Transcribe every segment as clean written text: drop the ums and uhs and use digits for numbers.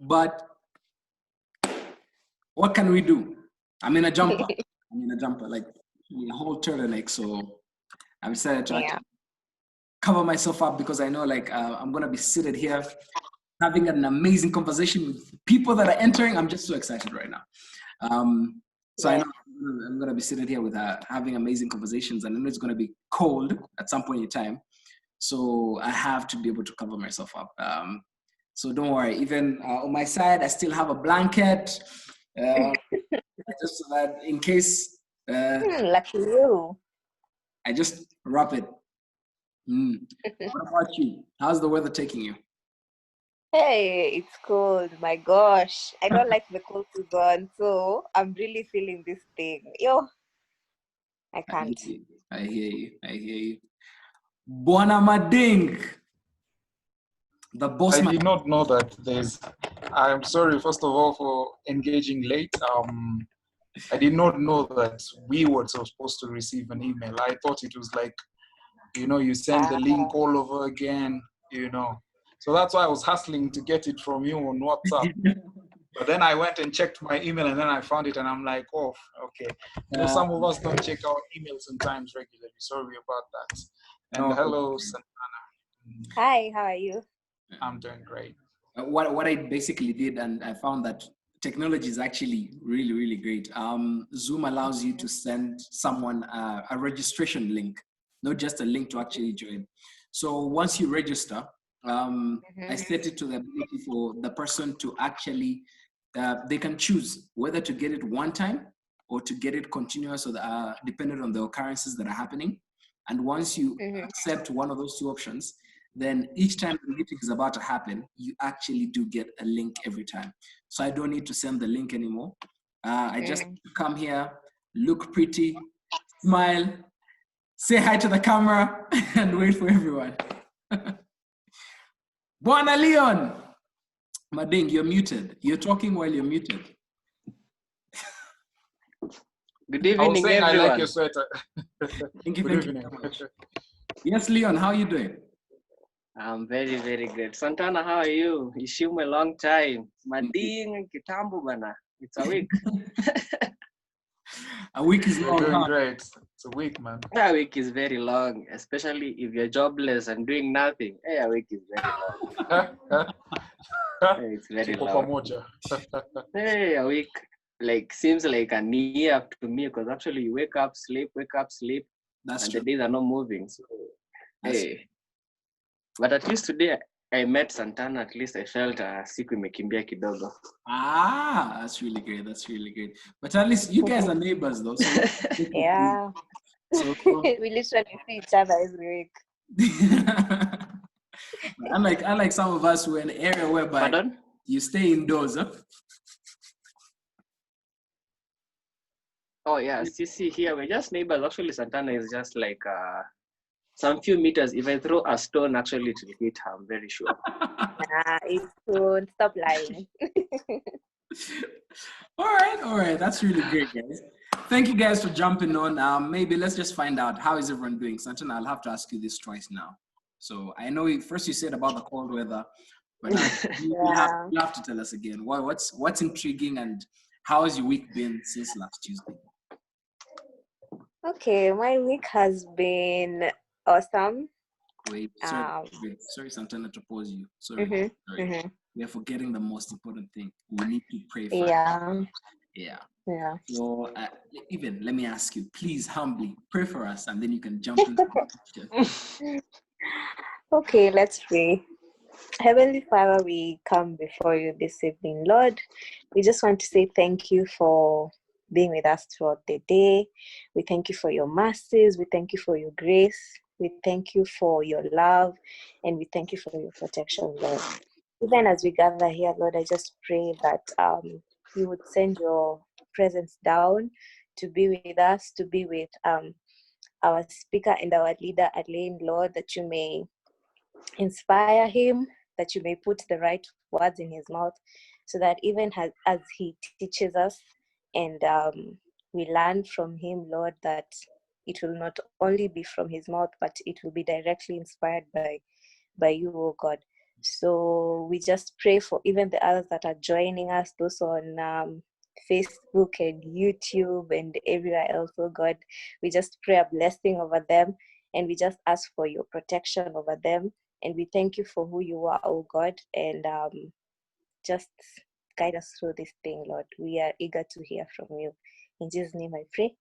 But what can we do? I'm in a jumper. Like a whole turtleneck. So I decided to actually cover myself up because I know like I'm gonna be seated here having an amazing conversation with people that are entering. I'm just so excited right now. I know I'm gonna be sitting here with having amazing conversations, and I know it's gonna be cold at some point in time. So I have to be able to cover myself up. So don't worry. Even on my side, I still have a blanket, just so that in case. Lucky you. I just wrap it. What about you? How's the weather taking you? Hey, it's cold. My gosh. I don't like the cold season, so I'm really feeling this thing. Yo, I can't. I hear you. Bwana Mading, the boss I man. did not know that I'm sorry, first of all, for engaging late. I did not know that we were supposed to receive an email. I thought it was like, you send the link all over again, So that's why I was hustling to get it from you on WhatsApp. But then I went and checked my email, and then I found it, and I'm like, oh, okay. Some of us don't check our emails sometimes regularly. Sorry about that. And hello, Santana. Hi, how are you? I'm doing great. What I basically did, and I found that technology is actually really, really great. Zoom allows you to send someone a registration link, not just a link to actually join. So once you register, I set it to the ability for the person to actually, they can choose whether to get it one time or to get it continuous, or depending on the occurrences that are happening. And once you accept one of those two options, then each time the meeting is about to happen, you actually do get a link every time. So I don't need to send the link anymore. I just come here, look pretty, smile, say hi to the camera, and wait for everyone. Bwana Leon! Mading, you're muted. You're talking while you're muted. Good evening, everyone. I like your sweater. Thank you very much. Yes, Leon, how are you doing? I'm very, very good. Santana, how are you? You assume a long time. Mading kitambo bana. It's a week. A week is long. Doing great. It's a week, man. A week is very long, especially if you're jobless and doing nothing. Hey, a week is very long. Hey, it's very long. Hey, a week seems like a year to me, because actually you wake up, sleep. That's and true. The days are not moving. So, hey. But at least today I met Santana. At least I felt siku imekimbia kidogo. That's really great. But at least you guys are neighbors though. So yeah. So, we literally see each other every week. Unlike some of us who are in an area whereby you stay indoors, huh? Oh yeah, CC here, we're just neighbors. Actually, Santana is just like some few meters. If I throw a stone, actually it will hit her, I'm very sure. It won't. Stop lying. All right. That's really great, guys. Thank you guys for jumping on. Maybe let's just find out, how is everyone doing? Santana, I'll have to ask you this twice now. So I know first you said about the cold weather, but you have to tell us again. What's intriguing, and how has your week been since last Tuesday? Okay, my week has been awesome. Wait, sorry, Santana, to pause you. Sorry. We are forgetting the most important thing. We need to pray for Yeah. So even let me ask you, please humbly pray for us, and then you can jump into the question. Okay, let's pray. Heavenly Father, we come before you this evening, Lord. We just want to say thank you for being with us throughout the day. We thank you for your mercies. We thank you for your grace. We thank you for your love, and we thank you for your protection, Lord. Even as we gather here, Lord, I just pray that you would send your presence down to be with us, to be with our speaker and our leader, Alain, Lord, that you may inspire him, that you may put the right words in his mouth, so that even as he teaches us and we learn from him, Lord, that it will not only be from his mouth, but it will be directly inspired by you, oh God. So we just pray for even the others that are joining us, those on Facebook and YouTube and everywhere else, oh God. We just pray a blessing over them, and we just ask for your protection over them. And we thank you for who you are, oh God, and just guide us through this thing, Lord. We are eager to hear from you. In Jesus' name I pray.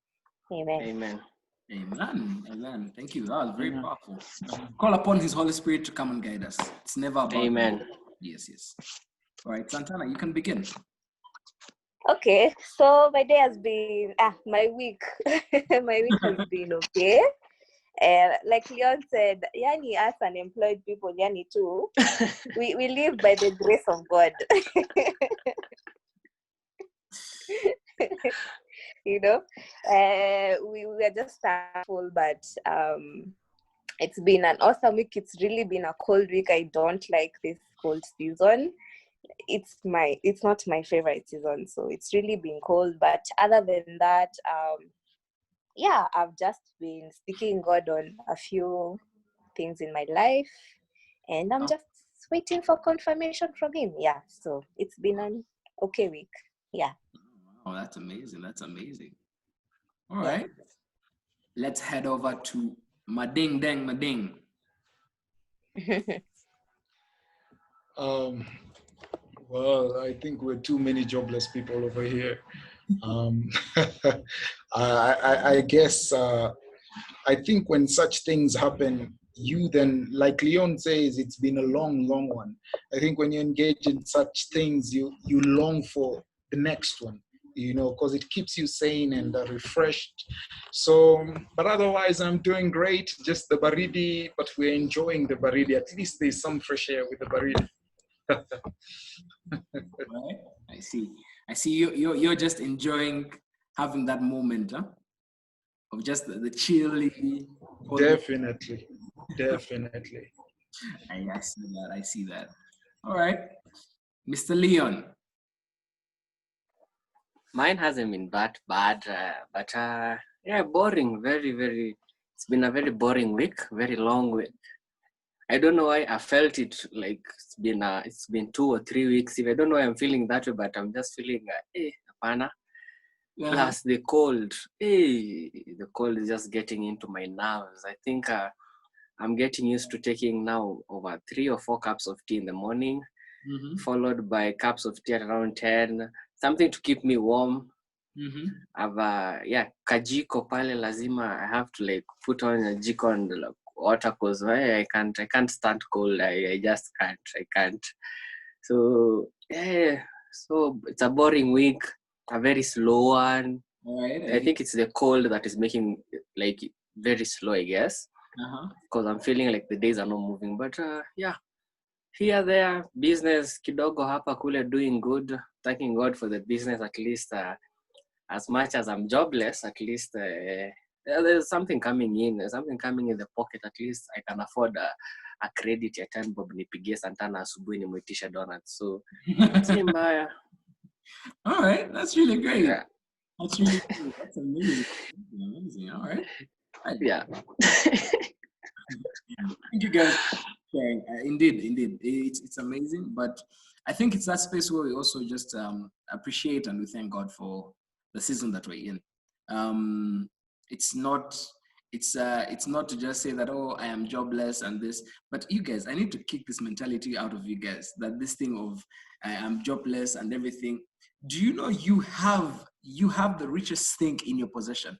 Amen. Amen. Amen. Amen. Thank you. That was very powerful. Call upon His Holy Spirit to come and guide us. It's never about Amen. me. Yes. All right, Santana, you can begin. Okay, so my day has been my week. My week has been okay. Like Leon said, yani us unemployed people, yani too. we live by the grace of God. You know, we are just thankful, but it's been an awesome week. It's really been a cold week. I don't like this cold season. It's not my favorite season, so it's really been cold. But other than that, I've just been seeking God on a few things in my life, and I'm just waiting for confirmation from Him. Yeah, so it's been an okay week. Yeah. Oh, that's amazing. All right. Let's head over to Mading. Well, I think we're too many jobless people over here. I guess I think when such things happen, you then, like Leon says, it's been a long one. I think when you engage in such things, you long for the next one, because it keeps you sane and refreshed. So, but otherwise, I'm doing great. Just the baridi, but we're enjoying the baridi. At least there's some fresh air with the baridi. Right. I see you're just enjoying having that moment, huh? Of just the chilly. Definitely. I see that. All right, Mr. Leon. Mine hasn't been that bad, but boring. Very. It's been a very boring week, very long week. I don't know why I felt it like it's been 2 or 3 weeks. If I don't know why I'm feeling that way, but I'm just feeling apana. Plus the cold. The cold is just getting into my nerves. I think I'm getting used to taking now over 3 or 4 cups of tea in the morning, followed by cups of tea at around 10. Something to keep me warm. I've kajiko pale lazima. I have to like put on a jiko and like, water because I can't stand cold. I just can't. So so it's a boring week, a very slow one. Right. I think it's the cold that is making like very slow, I guess. Because I'm feeling like the days are not moving. But here there, business kidogo hapa kule doing good. Thanking God for the business at least. As much as I'm jobless, at least there's something coming in. There's something coming in the pocket. At least I can afford a credit ya 10 bob nipigie Santana asubuhi nimwitisha donuts. So si mbaya. All right, that's really great. Yeah. That's really cool. That's amazing. All right. Yeah. Thank you guys for sharing. Indeed, it's amazing. But I think it's that space where we also just appreciate and we thank God for the season that we're in. It's not to just say that, oh, I am jobless and this, but you guys, I need to kick this mentality out of you guys, that this thing of I am jobless and everything. Do you know you have the richest thing in your possession?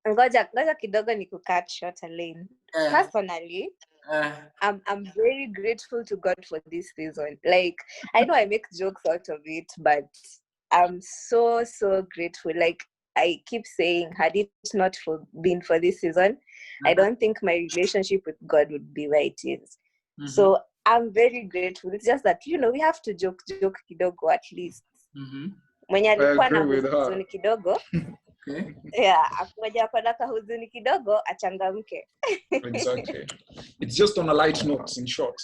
Ngoja kidogo ni kucut short Elaine. Personally, I'm very grateful to God for this season. Like, I know I make jokes out of it, but I'm so grateful. Like, I keep saying, had it not been for this season, I don't think my relationship with God would be where it is. So I'm very grateful. It's just that, we have to joke kidogo at least. Mwenye alikuwa na huzuni kidogo. Okay. Yeah, mwenye akona huzuni kidogo achangamke. Exactly. It's just on a light note, in short.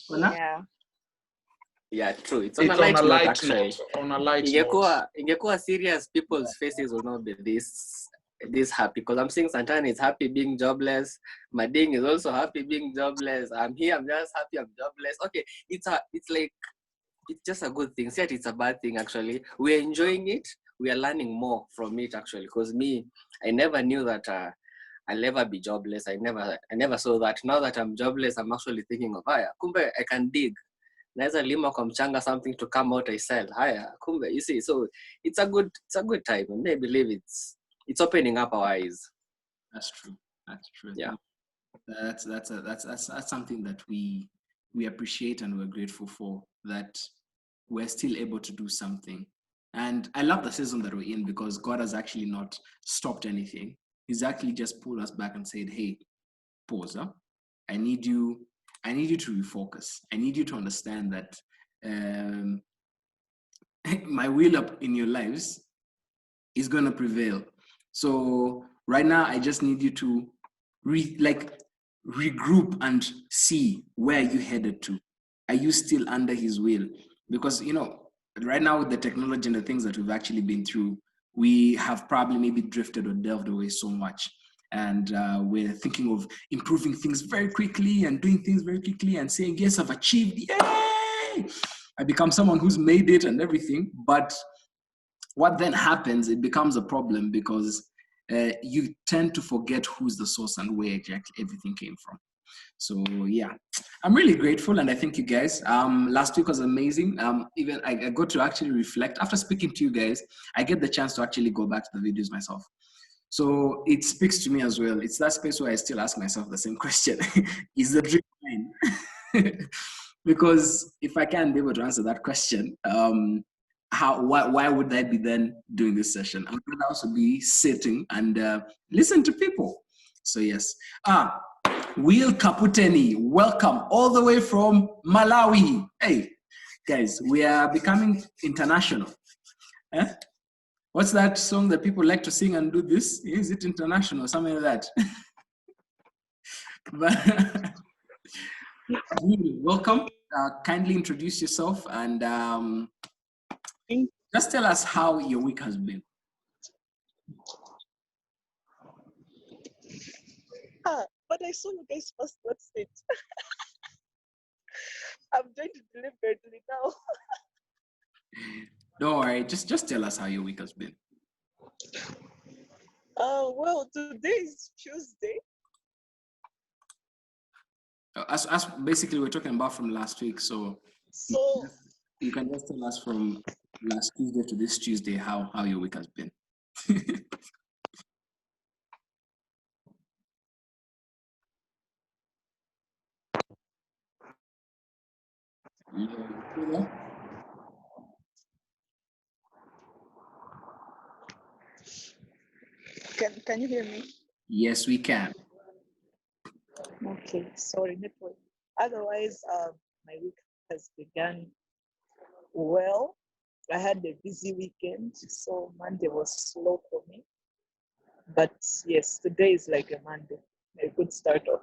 Yeah. Yeah, true. It's on a light note. On a light note. Ingekuwa serious, people's faces will not be this this happy, because I'm seeing Santana is happy being jobless. Mading is also happy being jobless. I'm here, I'm just happy I'm jobless. Okay, it's like, it's just a good thing. See, it's a bad thing actually. We're enjoying it. We are learning more from it actually. Because me, I never knew that I'll never be jobless. I never saw that. Now that I'm jobless, I'm actually thinking of, haya, kumbe I can dig. Naweza lima kwa mchanga something to come out I sell. Haya, kumbe, you see. So it's a good time. And I believe it's opening up our eyes. That's true. That's true. Yeah. That's something that we appreciate and we're grateful for, that we're still able to do something. And I love the season that we're in, because God has actually not stopped anything. He's actually just pulled us back and said, hey, pause. Huh? I need you to refocus. I need you to understand that my will up in your lives is going to prevail. So right now, I just need you to regroup and see where you headed to. Are you still under his will? Because, right now with the technology and the things that we've actually been through, we have probably maybe drifted or delved away so much. And we're thinking of improving things very quickly and doing things very quickly and saying, yes, I've achieved, yay! I become someone who's made it and everything. But what then happens, it becomes a problem, because you tend to forget who's the source and where exactly everything came from. So yeah, I'm really grateful, and I thank you guys. Last week was amazing. Even I got to actually reflect after speaking to you guys. I get the chance to actually go back to the videos myself. So it speaks to me as well. It's that space where I still ask myself the same question: is the dream mine? Because if I can't be able to answer that question, why would I be then doing this session? I would also be sitting and listen to people. So yes. Will Kaputeni, welcome all the way from Malawi. Hey, guys, we are becoming international. What's that song that people like to sing and do this? Is it international? Something like that. But, welcome. Kindly introduce yourself and just tell us how your week has been. But I saw you guys first. What's it? I'm going to deliberately now. Don't worry. Just tell us how your week has been. Well, today is Tuesday. As basically we're talking about from last week, so you can just tell us from last Tuesday to this Tuesday how your week has been. Can you hear me? Yes, we can. Okay, sorry, network. Otherwise, my week has begun well. I had a busy weekend, so Monday was slow for me. But yes, today is like a Monday, a good start off.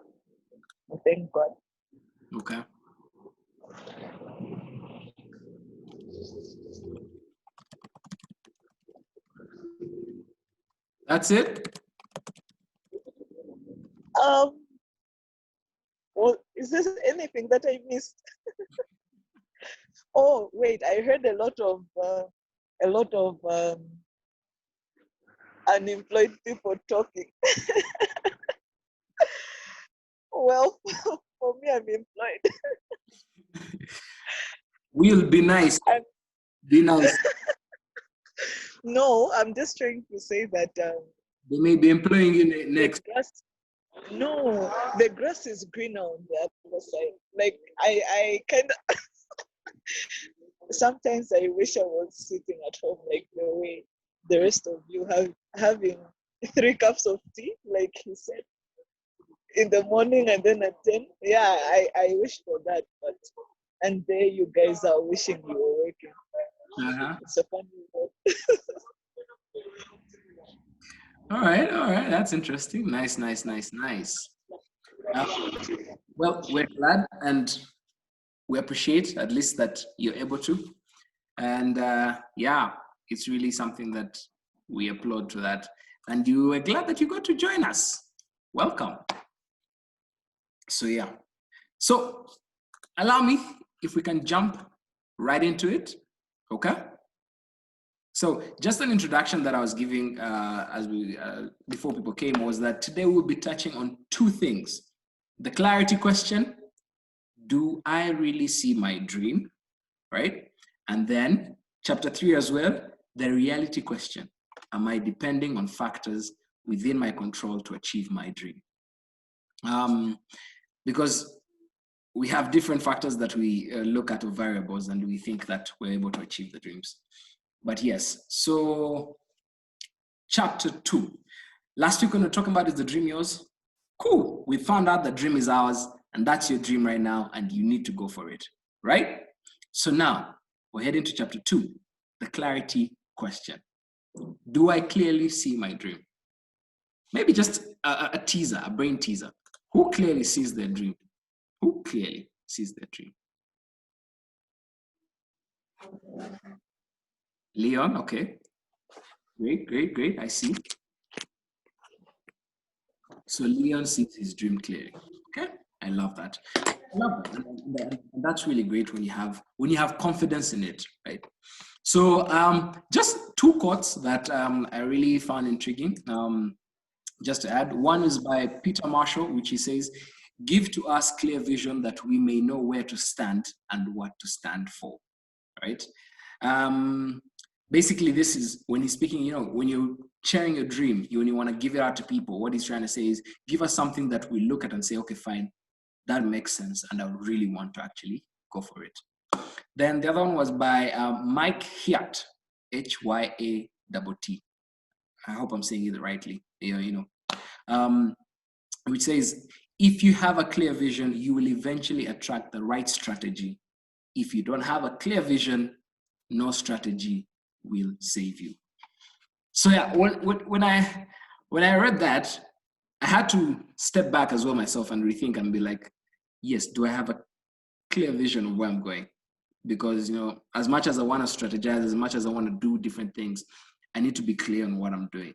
Thank God. Okay. That's it? Well, is there anything that I missed? Oh, wait, I heard a lot of unemployed people talking. Well, for me, I'm employed. We'll be nice. Be nice. No, I'm just trying to say that they may be employing you next. No, the grass is greener on the other side. Like I kind of sometimes I wish I was sitting at home like the way the rest of you having 3 cups of tea, like he said, in the morning and then at 10. Yeah, I wish for that, but and there you guys are wishing you were working. It's a funny word. All right. That's interesting. Nice. Well, we're glad and we appreciate at least that you're able to. And yeah, it's really something that we applaud to that. and you are glad that you got to join us. Welcome. So yeah. So allow me, if we can jump right into it, okay? So just an introduction that I was giving before people came was that today we'll be touching on two things. The clarity question, do I really see my dream, right? And then chapter 3 as well, the reality question, am I depending on factors within my control to achieve my dream? Because we have different factors that we look at, of variables, and we think that we're able to achieve the dreams. But yes, so chapter 2. Last week when we were talking about is the dream yours? Cool, we found out the dream is ours, and that's your dream right now, and you need to go for it, right? So now, we're heading to chapter 2, the clarity question. Do I clearly see my dream? Maybe just a teaser, a brain teaser. Who clearly sees their dream? Who clearly sees their dream? Leon, okay. Great, I see. So Leon sees his dream clearly, okay? I love that. And that's really great when you have confidence in it, right? So just two quotes that I really found intriguing. Just to add, one is by Peter Marshall, which he says, "Give to us clear vision that we may know where to stand and what to stand for," right? Basically, this is when he's speaking, when you're sharing your dream, when you want to give it out to people, what he's trying to say is, give us something that we look at and say, okay, fine, that makes sense, and I really want to actually go for it. Then the other one was by Mike Hyatt, H-Y-A-T-T. I hope I'm saying it rightly, which says, if you have a clear vision, you will eventually attract the right strategy. If you don't have a clear vision, no strategy will save you. So yeah, when I read that, I had to step back as well myself and rethink and be like, yes, do I have a clear vision of where I'm going? Because as much as I want to strategize, as much as I want to do different things, I need to be clear on what I'm doing.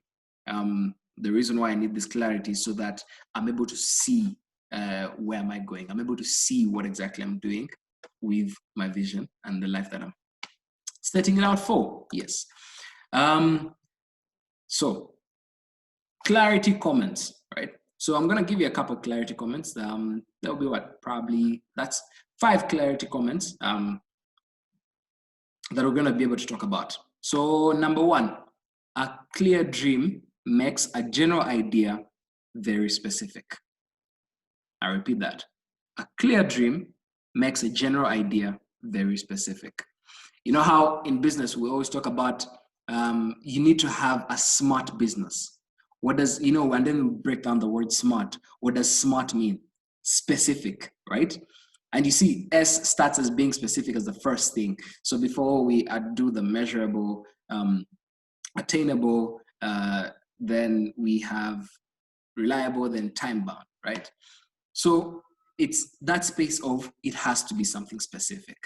The reason why I need this clarity is so that I'm able to see where am I going. I'm able to see what exactly I'm doing with my vision and the life that I'm setting it out for. Yes. So clarity comments, right? So I'm going to give you a couple of clarity comments. There'll be that's 5 clarity comments that we're going to be able to talk about. So number 1, a clear dream makes a general idea very specific. I repeat that. A clear dream makes a general idea very specific. You know how in business we always talk about you need to have a smart business. What does, and then we break down the word smart. What does smart mean? Specific, right? And you see, S starts as being specific as the first thing. So before we do the measurable, attainable, then we have reliable, then time-bound, right? So it's that space of it has to be something specific,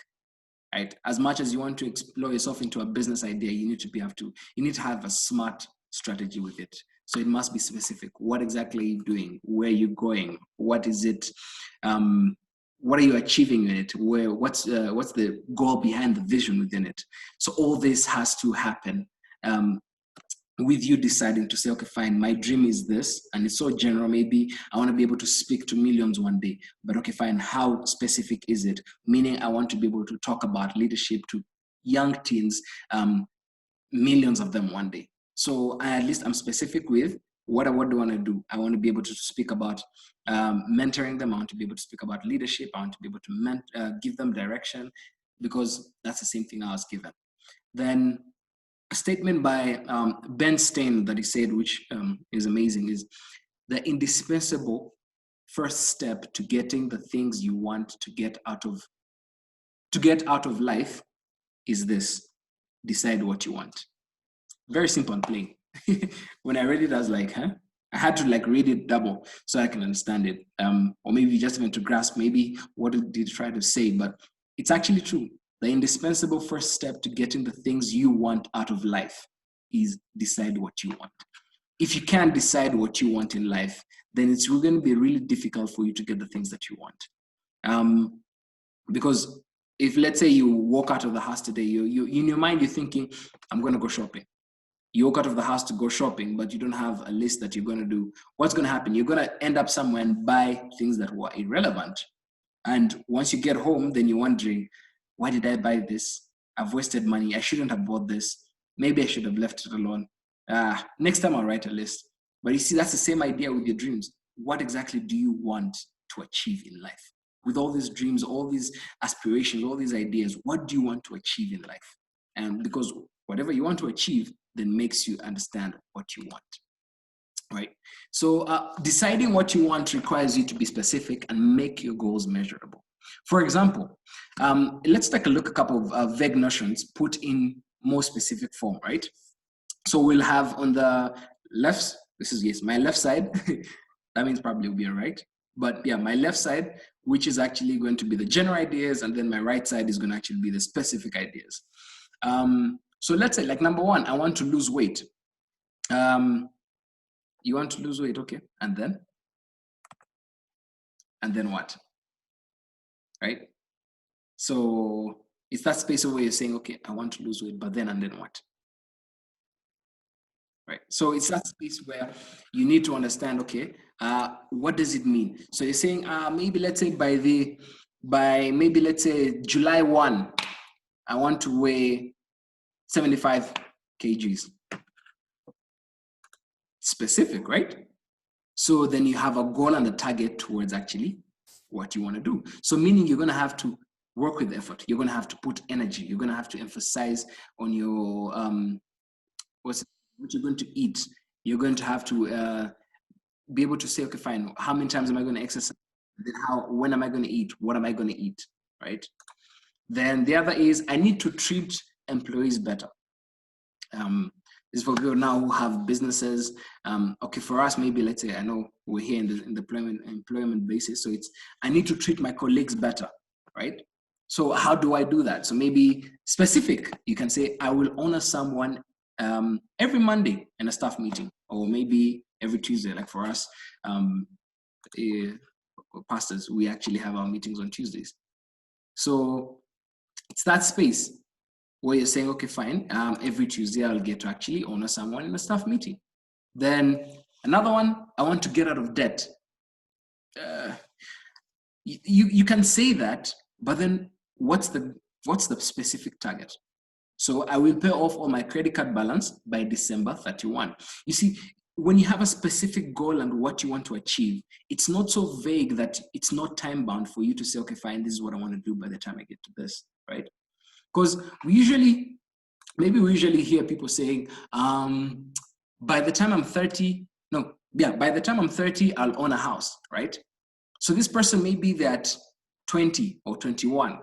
right? As much as you want to explore yourself into a business idea, you need to have a smart strategy with it. So it must be specific. What exactly are you doing? Where are you going? What is it? What are you achieving in it? What's the goal behind the vision within it? So all this has to happen with you deciding to say, okay, fine, my dream is this, and it's so general. Maybe I want to be able to speak to millions one day, but okay, fine, how specific is it? Meaning I want to be able to talk about leadership to young teens, millions of them one day. So at least I'm specific with what do I want to do. I want to be able to speak about mentoring them. I want to be able to speak about leadership. I want to be able to give them direction, because that's the same thing I was given. Then a statement by Ben Stein that he said, which is amazing, is the indispensable first step to getting the things you want to get out of life is this: decide what you want. Very simple and plain. When I read it, I was like, huh? I had to read it double so I can understand it. Or maybe just even to grasp maybe what it did try to say, but it's actually true. The indispensable first step to getting the things you want out of life is decide what you want. if you can't decide what you want in life, then it's going to be really difficult for you to get the things that you want. Because if, let's say, you walk out of the house today, you in your mind, you're thinking, I'm going to go shopping. You walk out of the house to go shopping, but you don't have a list that you're going to do. What's going to happen? You're going to end up somewhere and buy things that were irrelevant. And once you get home, then you're wondering, why did I buy this? I've wasted money. I shouldn't have bought this. Maybe I should have left it alone. Next time I'll write a list. But you see, that's the same idea with your dreams. What exactly do you want to achieve in life? With all these dreams, all these aspirations, all these ideas, what do you want to achieve in life? And because whatever you want to achieve then makes you understand what you want, right? So deciding what you want requires you to be specific and make your goals measurable. For example, let's take a look at a couple of vague notions put in more specific form, right? So we'll have on the left, this is, yes, my left side, that means probably will be a right, but yeah, my left side, which is actually going to be the general ideas, and then my right side is going to actually be the specific ideas. So let's say, like, number one, I want to lose weight. You want to lose weight, okay, and then what, right? So it's that space where you're saying, okay, I want to lose weight, but then and then what? Right. So it's that space where you need to understand, okay, what does it mean? So you're saying, maybe let's say maybe let's say July 1, I want to weigh 75 kgs. Specific, right? So then you have a goal and a target towards actually what you want to do. So meaning you're going to have to work with effort. You're going to have to put energy. You're going to have to emphasize on your, what you're going to eat. You're going to have to be able to say, okay, fine, how many times am I going to exercise? Then when am I going to eat? What am I going to eat, right? Then the other is, I need to treat employees better. This is for people now who have businesses. Okay, for us, maybe let's say, I know we're here in the employment basis, so it's, I need to treat my colleagues better, right? So how do I do that? So maybe specific, you can say, I will honor someone every Monday in a staff meeting, or maybe every Tuesday. Like for us, pastors, we actually have our meetings on Tuesdays. So it's that space where you're saying, okay, fine, every Tuesday I'll get to actually honor someone in a staff meeting. Then another one, I want to get out of debt. You can say that, but then what's the specific target? So I will pay off all my credit card balance by December 31. You see, when you have a specific goal and what you want to achieve, it's not so vague that it's not time bound for you to say, okay, fine, this is what I want to do by the time I get to this, right? Because we usually hear people saying, by the time I'm 30, by the time I'm 30, I'll own a house, right? So this person may be that 20 or 21.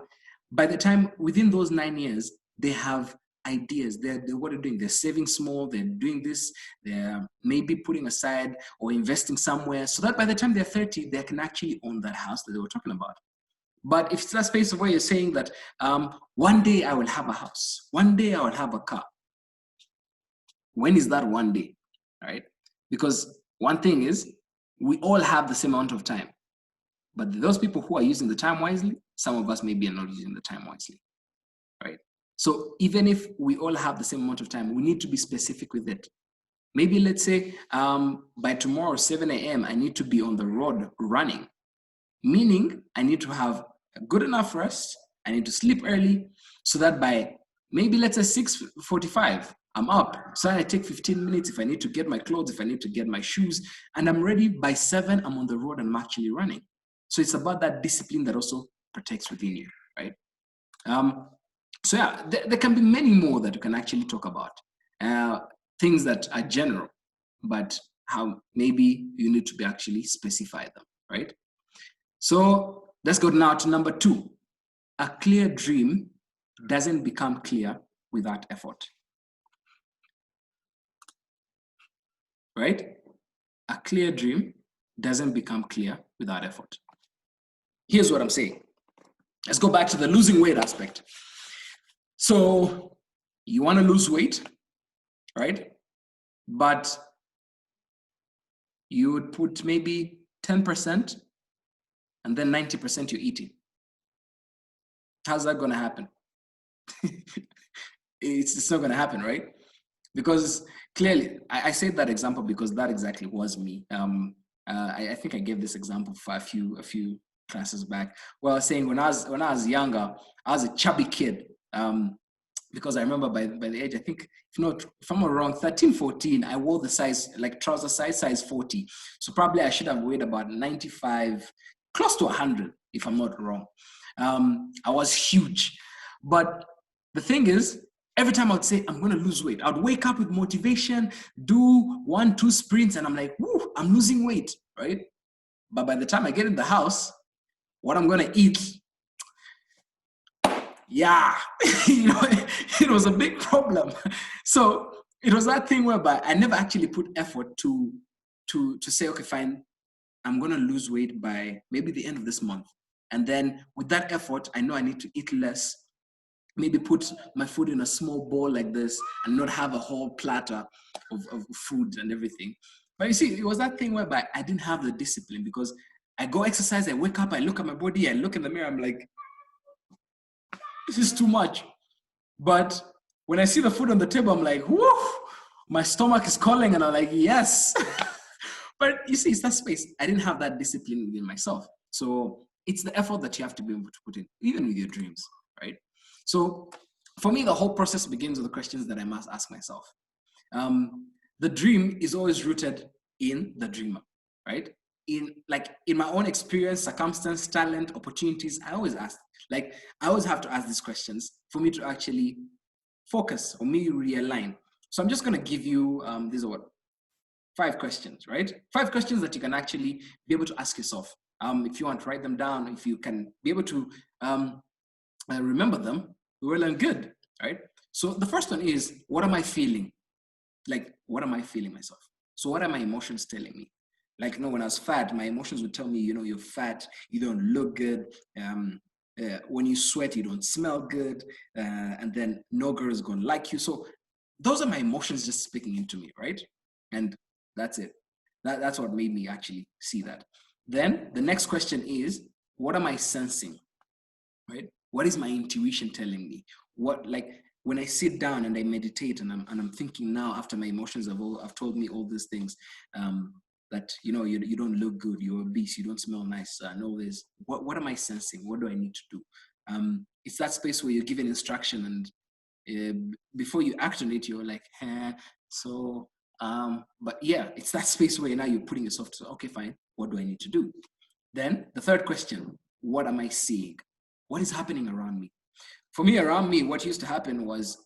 By the time, within those 9 years, they have ideas. They're what they're doing. They're saving small. They're doing this. They're maybe putting aside or investing somewhere so that by the time they're 30, they can actually own that house that they were talking about. But if it's that space where you're saying that one day I will have a house, one day I will have a car. When is that one day, right? Because one thing is, we all have the same amount of time. But those people who are using the time wisely, some of us maybe are not using the time wisely, right? So even if we all have the same amount of time, we need to be specific with it. Maybe let's say by tomorrow, 7 a.m., I need to be on the road running, meaning I need to have a good enough rest. I need to sleep early so that by maybe let's say 6:45, I'm up. So I take 15 minutes if I need to get my clothes, if I need to get my shoes, and I'm ready by 7, I'm on the road and I'm actually running. So it's about that discipline that also protects within you, right? So yeah, there can be many more that you can actually talk about. Things that are general, but how maybe you need to be actually specify them, right? So let's go now to number 2. A clear dream doesn't become clear without effort, right? A clear dream doesn't become clear without effort. Here's what I'm saying. Let's go back to the losing weight aspect. So you want to lose weight, right? But you would put maybe 10% and then 90% you're eating. How's that going to happen? It's not going to happen, right? Because clearly, I said that example because that exactly was me. I think I gave this example for a few classes back. Well, I was saying when I was younger, I was a chubby kid. Because I remember by the age, I think, if I'm not wrong, 13, 14, I wore the size, like trouser size 40. So probably I should have weighed about 95, close to 100, if I'm not wrong. I was huge. But the thing is, every time I would say, I'm going to lose weight, I would wake up with motivation, do 1-2 sprints, and I'm like, woo, I'm losing weight, right? But by the time I get in the house, what I'm going to eat, yeah, it was a big problem. So it was that thing whereby I never actually put effort to say, okay, fine, I'm going to lose weight by maybe the end of this month. And then with that effort, I know I need to eat less, maybe put my food in a small bowl like this and not have a whole platter of food and everything. But you see, it was that thing whereby I didn't have the discipline, because I go exercise, I wake up, I look at my body, I look in the mirror, I'm like, this is too much. But when I see the food on the table, I'm like, whoo, my stomach is calling, and I'm like, yes. But you see, it's that space. I didn't have that discipline within myself. So it's the effort that you have to be able to put in, even with your dreams, right? So for me, the whole process begins with the questions that I must ask myself. The dream is always rooted in the dreamer, right? In my own experience, circumstance, talent, opportunities, I always have to ask these questions for me to actually focus, or me realign. So I'm just going to give you, these are 5 questions, right? 5 questions that you can actually be able to ask yourself. If you want to write them down, if you can be able to remember them, well and good, right? So the first one is, what am I feeling? Like, what am I feeling myself? So what are my emotions telling me? Like, when I was fat, my emotions would tell me, you're fat, you don't look good. When you sweat, you don't smell good. And then no girl is going to like you. So those are my emotions just speaking into me, right? And that's it. That's what made me actually see that. Then the next question is, what am I sensing, right? What is my intuition telling me? When I sit down and I meditate and I'm thinking now, after my emotions have told me all these things, that you don't look good, you're obese, you don't smell nice, and all this. What am I sensing? What do I need to do? It's that space where you're given instruction, and before you act on it, you're like, but yeah, it's that space where now you're putting yourself to, okay, fine, what do I need to do? Then the third question, what am I seeing? What is happening around me? For me, around me, what used to happen was,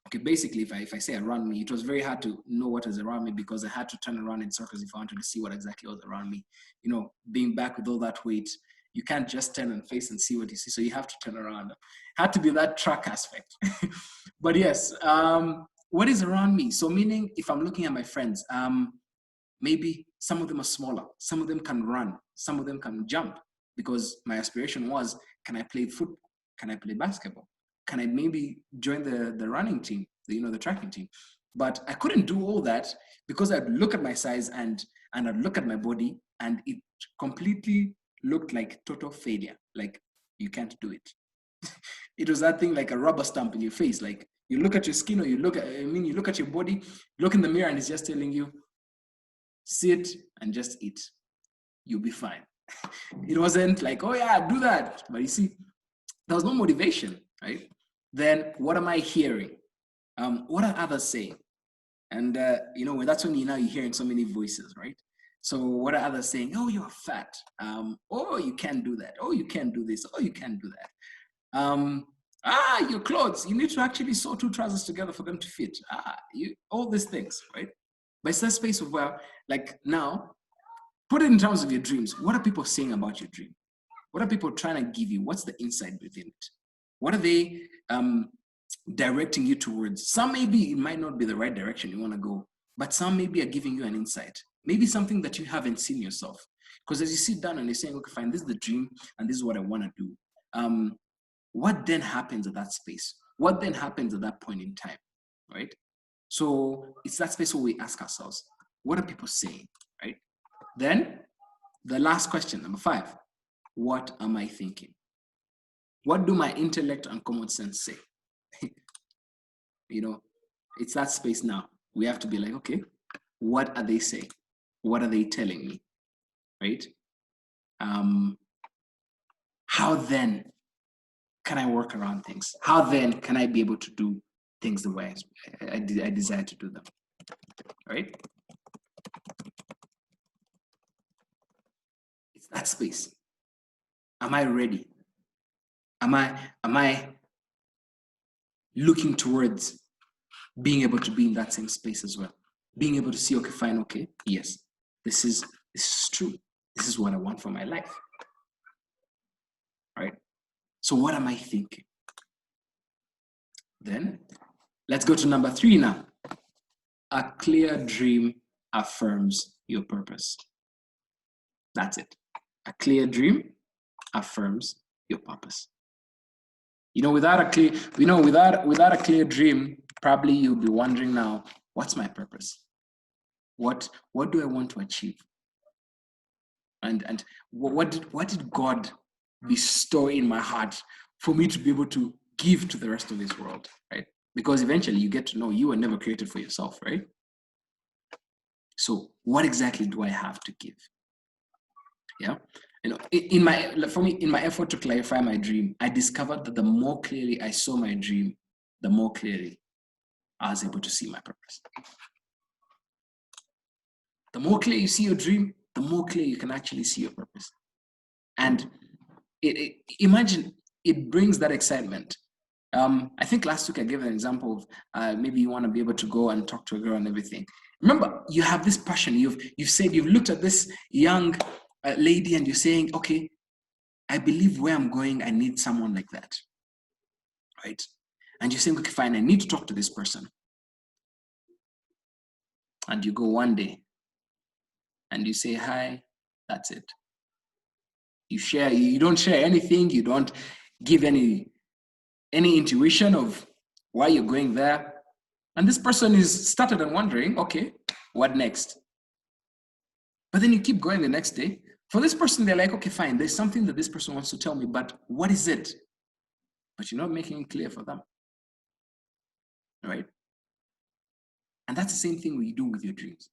okay, basically, if I say around me, it was very hard to know what is around me, because I had to turn around in circles if I wanted to see what exactly was around me. Being back with all that weight, you can't just turn and face and see what you see. So you have to turn around. It had to be that track aspect. But yes, what is around me? So meaning, if I'm looking at my friends, maybe some of them are smaller, some of them can run, some of them can jump, because my aspiration was, can I play football? Can I play basketball? Can I maybe join the running team, the tracking team? But I couldn't do all that, because I'd look at my size and I'd look at my body, and it completely looked like total failure. Like, you can't do it. It was that thing, like a rubber stamp in your face. Like, you look at your skin, or you look at your body, look in the mirror, and it's just telling you, sit and just eat. You'll be fine. It wasn't like, oh yeah, do that. But you see, there was no motivation, right? Then what am I hearing? What are others saying? And that's when you're hearing so many voices, right? So what are others saying? Oh, you're fat. Oh, you can't do that. Oh, you can't do this. Oh, you can't do that. Your clothes, you need to actually sew 2 trousers together for them to fit. All these things, right? But it's that space of where, like, now, put it in terms of your dreams. What are people saying about your dream? What are people trying to give you? What's the insight within it? What are they directing you towards? Some maybe it might not be the right direction you want to go, but some maybe are giving you an insight. Maybe something that you haven't seen yourself. Because as you sit down and you're saying, okay, fine, this is the dream and this is what I want to do. What then happens at that space? What then happens at that point in time, right? So it's that space where we ask ourselves, what are people saying, right? Then the last question, number 5, what am I thinking? What do my intellect and common sense say? You know, it's that space now. We have to be like, okay, what are they saying? What are they telling me? Right? How then can I work around things? How then can I be able to do things the way I desire to do them? Right? It's that space. Am I ready? Am I looking towards being able to be in that same space as well? Being able to see, okay, fine, okay, yes, this is true. This is what I want for my life. Right? So what am I thinking? Then let's go to number 3 now. A clear dream affirms your purpose. That's it. A clear dream affirms your purpose. Without a clear dream, probably you'll be wondering now, what's my purpose? What do I want to achieve? And what did God bestow in my heart for me to be able to give to the rest of this world, right? Because eventually you get to know you were never created for yourself, right? So what exactly do I have to give? Yeah. In my effort to clarify my dream, I discovered that the more clearly I saw my dream, the more clearly I was able to see my purpose. The more clear you see your dream, the more clear you can actually see your purpose. And imagine it brings that excitement. I think last week I gave an example of maybe you want to be able to go and talk to a girl and everything. Remember, you have this passion. You've looked at this young lady and you're saying, okay, I believe where I'm going, I need someone like that, right? And you're saying, okay, fine, I need to talk to this person. And you go one day and you say, hi, that's it. You don't share anything, you don't give any intuition of why you're going there. And this person is started and wondering, okay, what next? But then you keep going the next day. For this person, they're like, okay, fine, there's something that this person wants to tell me, but what is it? But you're not making it clear for them. All right? And that's the same thing we do with your dreams.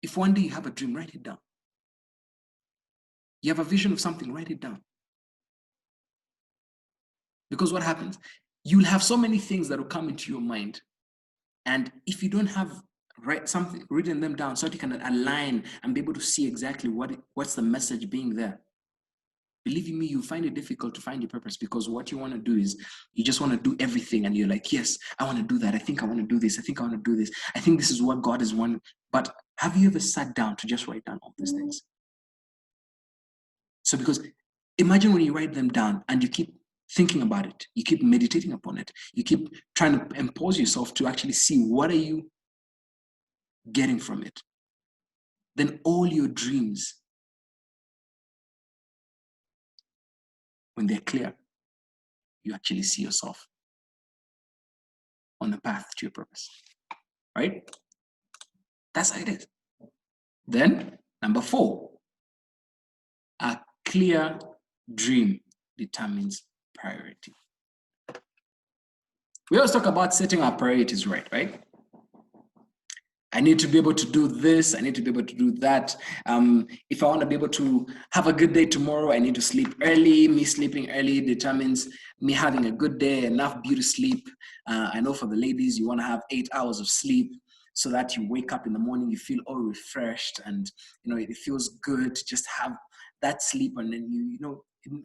If one day you have a dream, write it down. You have a vision of something, write it down. Because what happens? You'll have so many things that will come into your mind. And if you don't have something written them down so that you can align and be able to see exactly what's the message being there, believe me, you find it difficult to find your purpose, because what you want to do is you just want to do everything and you're like, yes, I want to do that. I think I want to do this. I think I want to do this. I think this is what God is wanting. But have you ever sat down to just write down all these things? So because imagine when you write them down and you keep thinking about it, you keep meditating upon it, you keep trying to impose yourself to actually see what are you getting from it, then all your dreams, when they're clear, you actually see yourself on the path to your purpose, right? That's how it is. Then, number 4, a clear dream determines priority. We always talk about setting our priorities right? I need to be able to do this. I need to be able to do that. If I want to be able to have a good day tomorrow, I need to sleep early. Me sleeping early determines me having a good day, enough beauty sleep. I know for the ladies, you want to have 8 hours of sleep so that you wake up in the morning, you feel all refreshed, and it feels good to just have that sleep. And then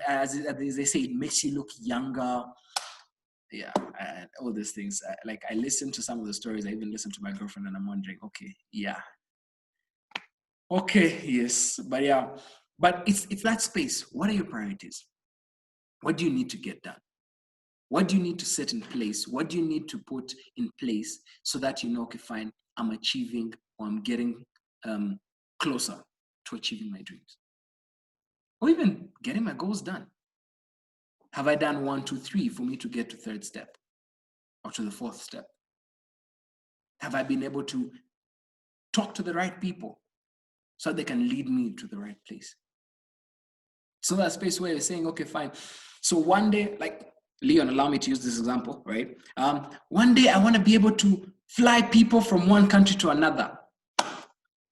as they say, it makes you look younger. Yeah, all these things. Like I listen to some of the stories. I even listen to my girlfriend, and I'm wondering, okay, yeah, okay, yes, but yeah, but it's that space. What are your priorities? What do you need to get done? What do you need to set in place? What do you need to put in place so that okay, fine, I'm achieving, or I'm getting closer to achieving my dreams, or even getting my goals done? Have I done 1, 2, 3 for me to get to 3rd step or to the 4th step? Have I been able to talk to the right people? so they can lead me to the right place. So that space where you're saying, okay, fine. So one day, like Leon, allow me to use this example, right? One day I want to be able to fly people from one country to another.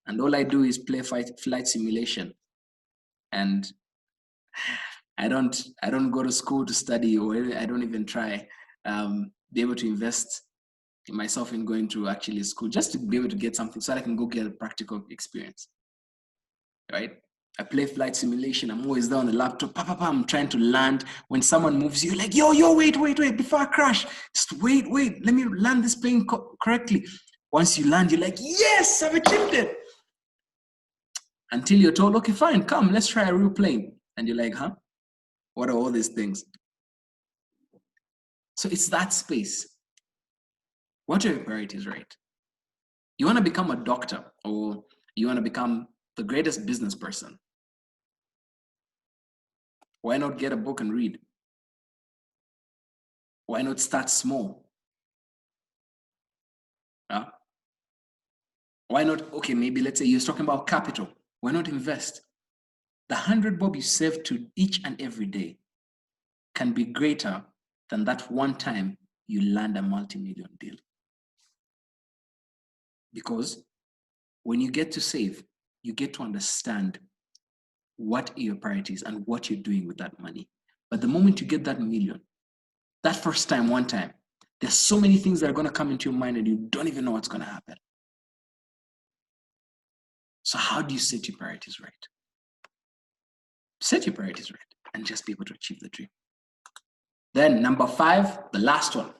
And all I do is play flight simulation. And I don't go to school to study, or I don't even try be able to invest in myself in going to actually school just to be able to get something so that I can go get a practical experience, right? I play flight simulation. I'm always there on the laptop. I'm trying to land. When someone moves, you're like, yo, wait, before I crash, just wait, let me land this plane correctly. Once you land, you're like, yes, I've achieved it. Until you're told, okay, fine, come, let's try a real plane. And you're like, huh? What are all these things? So it's that space. What are your priorities, right? You want to become a doctor, or you want to become the greatest business person. Why not get a book and read? Why not start small? Why not, okay, maybe let's say you're talking about capital. Why not invest? The 100 bob you save to each and every day can be greater than that one time you land a multi-million deal. Because when you get to save, you get to understand what are your priorities and what you're doing with that money. But the moment you get that million, that first time, one time, there's so many things that are going to come into your mind and you don't even know what's going to happen. So how do you set your priorities right? Set your priorities right and just be able to achieve the dream. Then number 5, the last one,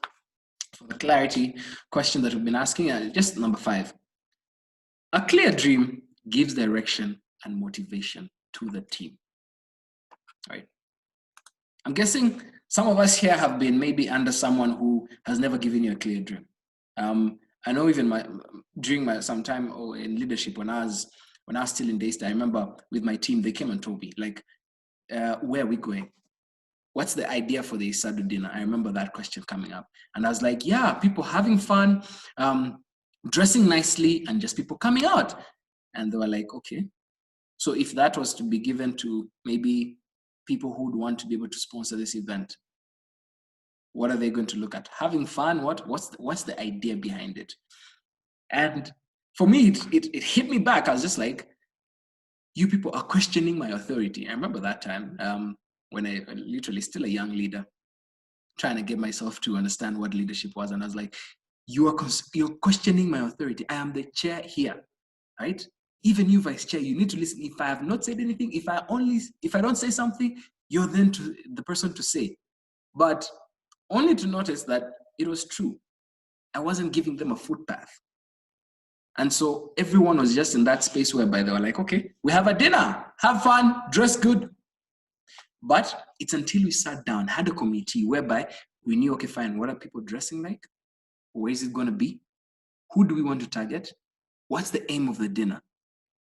for the clarity question that we've been asking, just number 5. A clear dream gives direction and motivation to the team, right? I'm guessing some of us here have been maybe under someone who has never given you a clear dream. I know even during some time in leadership, when I was still in Daystar, I remember with my team, they came and told me, like, where are we going? What's the idea for the Isadu dinner? I remember that question coming up. And I was like, yeah, people having fun, dressing nicely, and just people coming out. And they were like, okay. So if that was to be given to maybe people who would want to be able to sponsor this event, what are they going to look at? Having fun? What's the idea behind it? And for me, it hit me back. I was just like, you people are questioning my authority. I remember that time when I literally still a young leader, trying to get myself to understand what leadership was. And I was like, you're questioning my authority. I am the chair here, right? Even you, vice chair, you need to listen. If I have not said anything, if I don't say something, you're then the person to say. But only to notice that it was true. I wasn't giving them a footpath. And so everyone was just in that space whereby they were like, okay, we have a dinner, have fun, dress good. But it's until we sat down, had a committee whereby we knew, okay, fine, what are people dressing like? Where is it going to be? Who do we want to target? What's the aim of the dinner?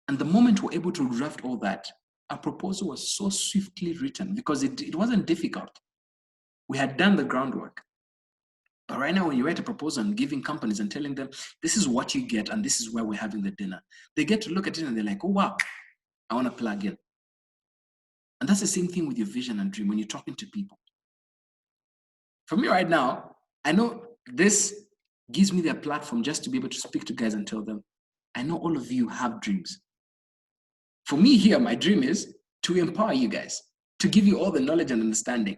And the moment we're able to draft all that, our proposal was so swiftly written because it wasn't difficult. We had done the groundwork. But right now, when you write a proposal and giving companies and telling them, this is what you get and this is where we're having the dinner, they get to look at it and they're like, oh, wow, I want to plug in. And that's the same thing with your vision and dream when you're talking to people. For me right now, I know this gives me the platform just to be able to speak to guys and tell them, I know all of you have dreams. For me here, my dream is to empower you guys, to give you all the knowledge and understanding.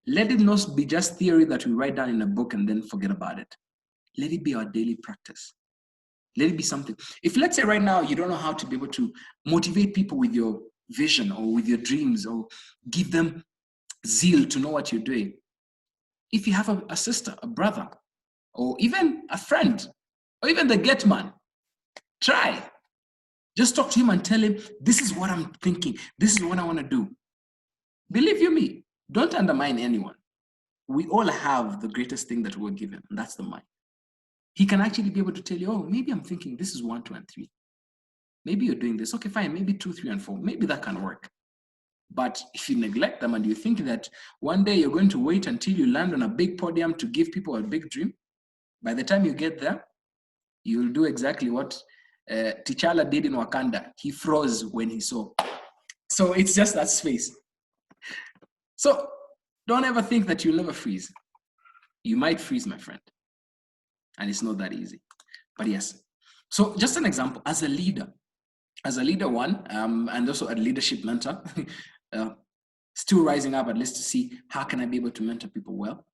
Let it not be just theory that we write down in a book and then forget about it. Let it be our daily practice. Let it be something. If let's say right now, you don't know how to be able to motivate people with your vision or with your dreams or give them zeal to know what you're doing. If you have a sister, a brother, or even a friend, or even the get man, try. Just talk to him and tell him, this is what I'm thinking. This is what I want to do. Believe you me, don't undermine anyone. We all have the greatest thing that we're given, and that's the mind. He can actually be able to tell you, oh, maybe I'm thinking this is 1, 2, and 3. Maybe you're doing this. Okay, fine. Maybe 2, 3, and 4. Maybe that can work. But if you neglect them and you think that one day you're going to wait until you land on a big podium to give people a big dream, by the time you get there, you'll do exactly what T'Challa did in Wakanda. He froze when he saw. So it's just that space. So don't ever think that you'll never freeze. You might freeze, my friend. And it's not that easy. But yes. So just an example, as a leader one, and also a leadership mentor, still rising up at least to see how can I be able to mentor people well.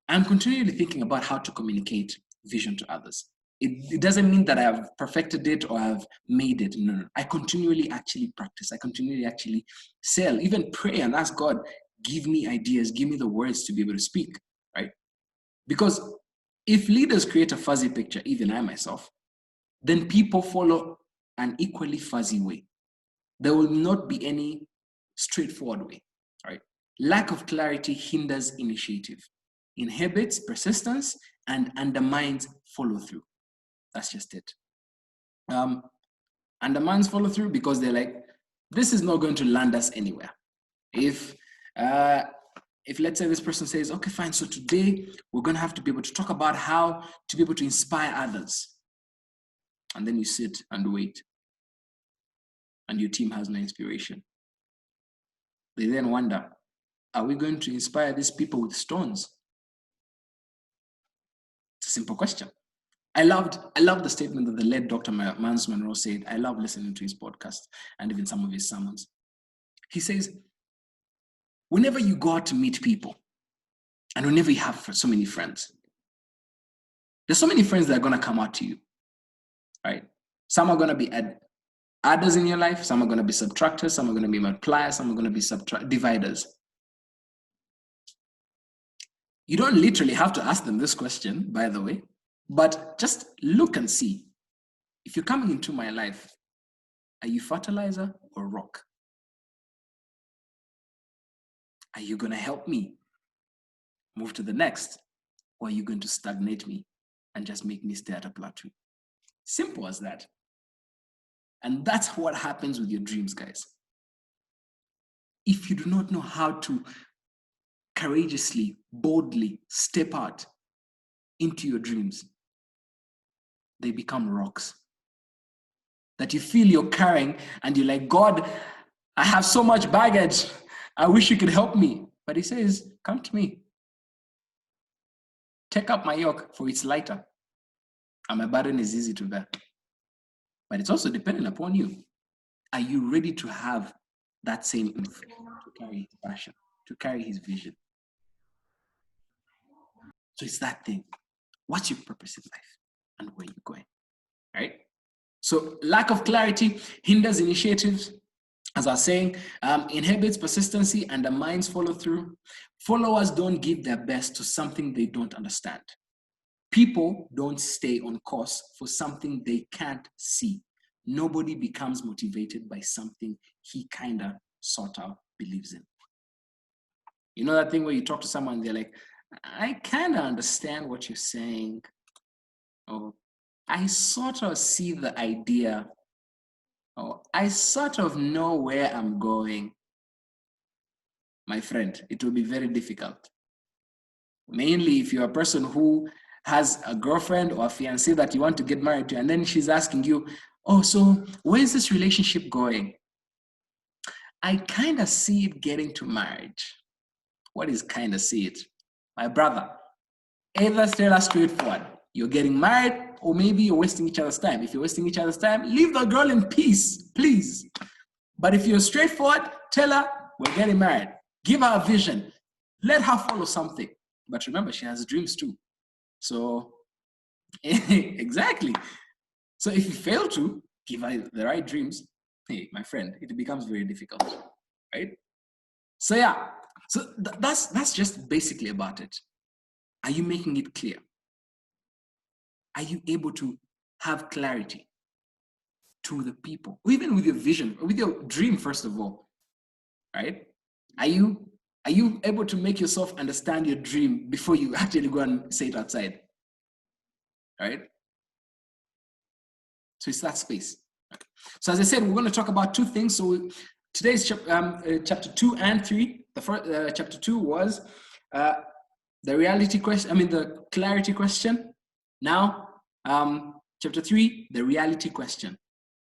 I'm continually thinking about how to communicate vision to others. It doesn't mean that I have perfected it or I've made it. No. I continually actually practice. I continually actually sell, even pray and ask God, give me ideas, give me the words to be able to speak, right? Because if leaders create a fuzzy picture, even I myself, then people follow an equally fuzzy way. There will not be any straightforward way, right? Lack of clarity hinders initiative, inhibits persistence, and undermines follow through. That's just it. Undermines follow through because they're like, this is not going to land us anywhere. If let's say this person says, okay, fine, so today we're going to have to be able to talk about how to be able to inspire others. And then you sit and wait. And your team has no inspiration. They then wonder, are we going to inspire these people with stones? It's a simple question. I love the statement that the late Dr. Miles Monroe said. I love listening to his podcast and even some of his sermons. He says, whenever you go out to meet people, and whenever you have so many friends, there's so many friends that are going to come out to you, right? Some are going to be adders in your life, some are going to be subtractors, some are going to be multipliers, some are going to be dividers. You don't literally have to ask them this question, by the way, but just look and see. If you're coming into my life, are you fertilizer or rock? Are you going to help me move to the next? Or are you going to stagnate me and just make me stay at a plateau? Simple as that. And that's what happens with your dreams, guys. If you do not know how to courageously, boldly step out into your dreams, they become rocks that you feel you're carrying and you're like, God, I have so much baggage. I wish you could help me. But he says, come to me. Take up my yoke, for it's lighter. And my burden is easy to bear. But it's also dependent upon you. Are you ready to have that same influence, to carry his passion, to carry his vision? So it's that thing. What's your purpose in life and where you're going, right? So lack of clarity hinders initiatives, as I was saying, inhibits persistency, undermines follow through. Followers don't give their best to something they don't understand. People don't stay on course for something they can't see. Nobody becomes motivated by something he kind of sort of believes in. You know that thing where you talk to someone, they're like, I kind of understand what you're saying. Or I sort of see the idea. Or I sort of know where I'm going. My friend, it will be very difficult. Mainly if you're a person who has a girlfriend or a fiancé that you want to get married to, and then she's asking you, oh, so where's this relationship going? I kind of see it getting to marriage. What is kind of see it? My brother, either tell us straightforward, you're getting married, or maybe you're wasting each other's time. If you're wasting each other's time, leave the girl in peace, please. But if you're straightforward, tell her, we're getting married. Give her a vision. Let her follow something. But remember, she has dreams too. So, exactly. So if you fail to give her the right dreams, hey, my friend, it becomes very difficult, right? So yeah, so that's just basically about it. Are you making it clear? Are you able to have clarity to the people, or even with your vision, or with your dream, first of all, right? Are you able to make yourself understand your dream before you actually go and say it outside, right? So it's that space. So as I said, we're going to talk about two things. So today's chapter 2 and 3. The first chapter 2 was the reality question. The clarity question. Now, Chapter 3, the reality question.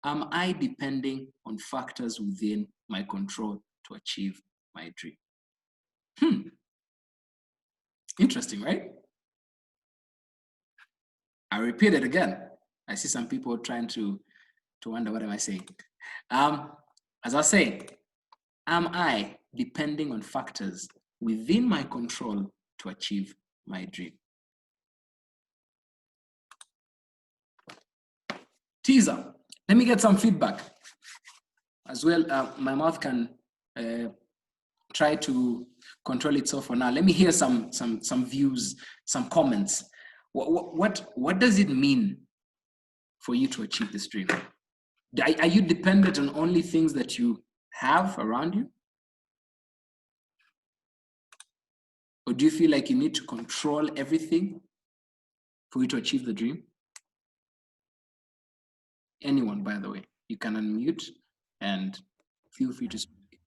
Am I depending on factors within my control to achieve my dream? Interesting, right? I repeat it again. I see some people trying to wonder, what am I saying? As I was saying, am I depending on factors within my control to achieve my dream? Teaser. Let me get some feedback as well. My mouth can try to control itself for now. Let me hear some views, some comments. What does it mean for you to achieve this dream? Are you dependent on only things that you have around you? Or do you feel like you need to control everything for you to achieve the dream? Anyone, by the way, you can unmute and feel free to speak.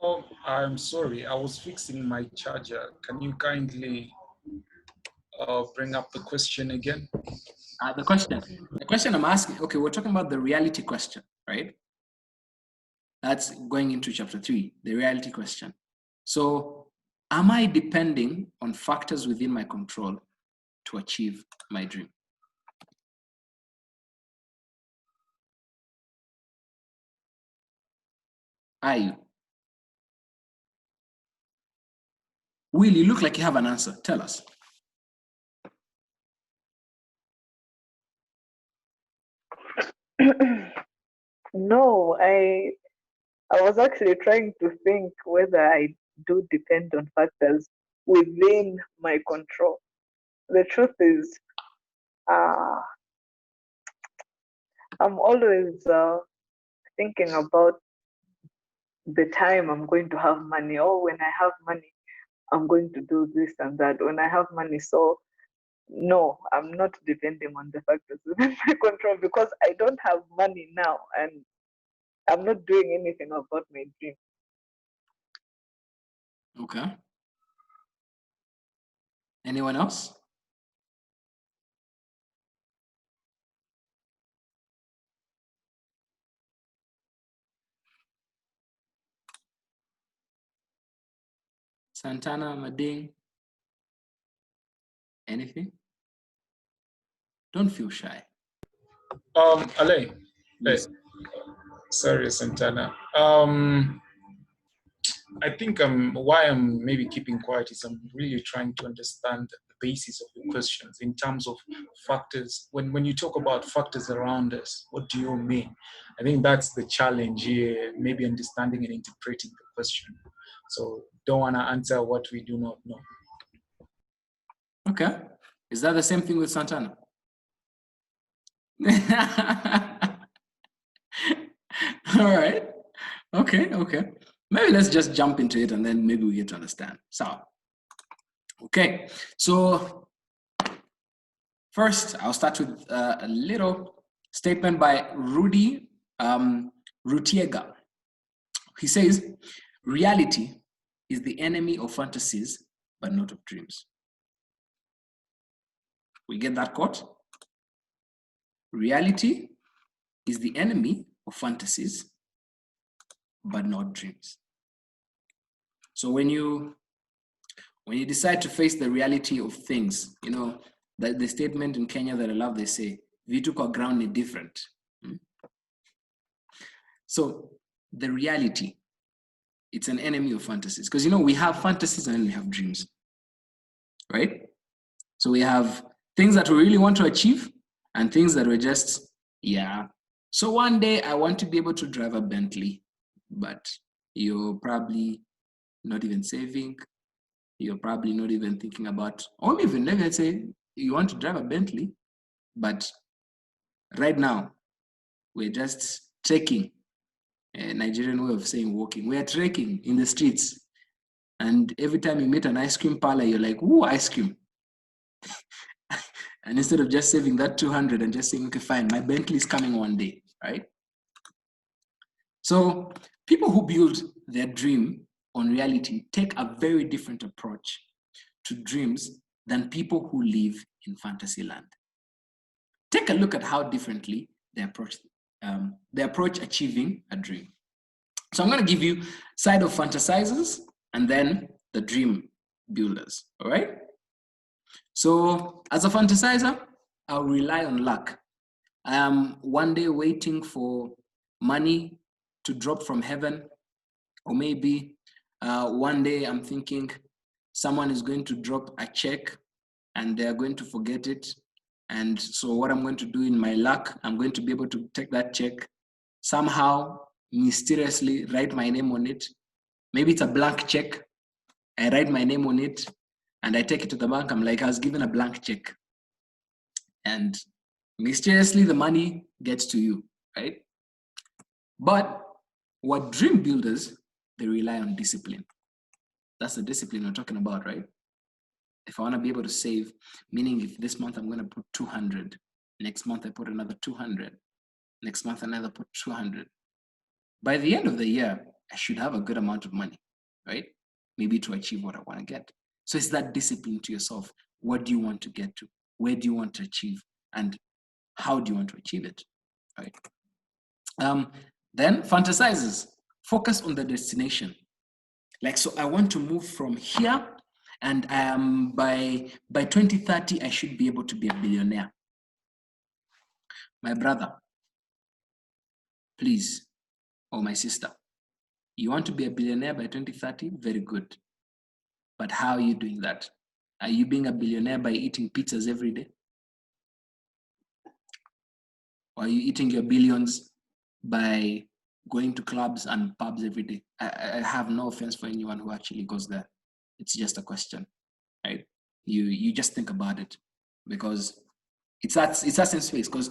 Oh, I'm sorry, I was fixing my charger. Can you kindly bring up the question again? The question I'm asking, okay, we're talking about the reality question, right? That's going into chapter 3, the reality question. So, am I depending on factors within my control to achieve my dream? Are you? Will, you look like you have an answer. Tell us. No, I was actually trying to think whether I do depend on factors within my control. The truth is, I'm always thinking about the time I'm going to have money. Oh, when I have money, I'm going to do this and that. When I have money, so no, I'm not depending on the factors within my control because I don't have money now and I'm not doing anything about my dream. Okay. Anyone else? Santana, Mading? Anything? Don't feel shy. Ale. Yes. Sorry, Santana. I think why I'm maybe keeping quiet is I'm really trying to understand the basis of the questions in terms of factors. When you talk about factors around us, what do you mean? I think that's the challenge here, maybe understanding and interpreting the question. So don't want to answer what we do not know. Okay. Is that the same thing with Santana? All right. Okay. Maybe let's just jump into it and then maybe we get to understand. So, okay. So, first, I'll start with a little statement by Rudy Rutiega. He says, reality is the enemy of fantasies, but not of dreams. We get that quote? Reality is the enemy of fantasies, but not dreams. So when you decide to face the reality of things, you know, the statement in Kenya that I love, they say, vitu kwa ground ni different. So the reality, it's an enemy of fantasies. Because, you know, we have fantasies and then we have dreams, right? So we have things that we really want to achieve and things that we're just, yeah. So one day I want to be able to drive a Bentley, but you're probably not even saving. You're probably not even thinking about, or even let's say you want to drive a Bentley, but right now we're just trekking, a Nigerian way of saying walking. We are trekking in the streets. And every time you meet an ice cream parlor, you're like, ooh, ice cream. And instead of just saving that 200 and just saying, okay, fine, my Bentley is coming one day, right? So people who build their dream on reality take a very different approach to dreams than people who live in fantasy land. take a look at how differently they approach achieving a dream. So I'm going to give you side of fantasizers and then the dream builders, all right? So as a fantasizer, I'll rely on luck. I am one day waiting for money to drop from heaven, or maybe one day I'm thinking someone is going to drop a check and they're going to forget it. And so what I'm going to do in my luck, I'm going to be able to take that check, somehow mysteriously write my name on it. Maybe it's a blank check. I write my name on it and I take it to the bank. I'm like, I was given a blank check. And mysteriously the money gets to you, right? But what dream builders, they rely on discipline. That's the discipline we're talking about, right? If I want to be able to save, meaning if this month I'm going to put 200, next month I put another 200, next month another put 200. By the end of the year, I should have a good amount of money, right? Maybe to achieve what I want to get. So it's that discipline to yourself. What do you want to get to? Where do you want to achieve? And how do you want to achieve it, right? Then fantasizers, focus on the destination. Like, so I want to move from here and by 2030, I should be able to be a billionaire. My brother, please, or my sister, you want to be a billionaire by 2030? Very good. But how are you doing that? Are you being a billionaire by eating pizzas every day? Or are you eating your billions by going to clubs and pubs every day? I have no offense for anyone who actually goes there. It's just a question, right? You just think about it, because it's that same space. Because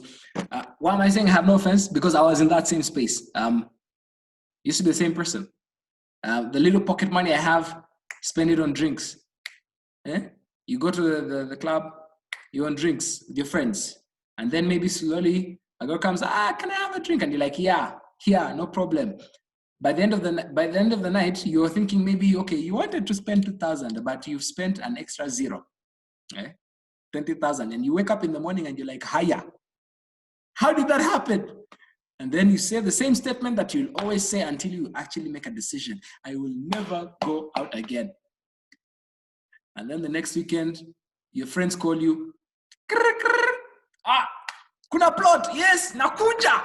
why am I saying I have no offense? Because I was in that same space. Used to be the same person. The little pocket money I have, spend it on drinks. You go to the club, you on drinks with your friends, and then maybe slowly a girl comes, can I have a drink? And you're like, yeah, no problem. By the end of the night, you're thinking maybe, okay, you wanted to spend 2,000, but you've spent an extra zero, 20,000, and you wake up in the morning and you're like, hiya, how did that happen? And then you say the same statement that you'll always say until you actually make a decision. I will never go out again. And then the next weekend, your friends call you, kuna plot, yes, nakuja.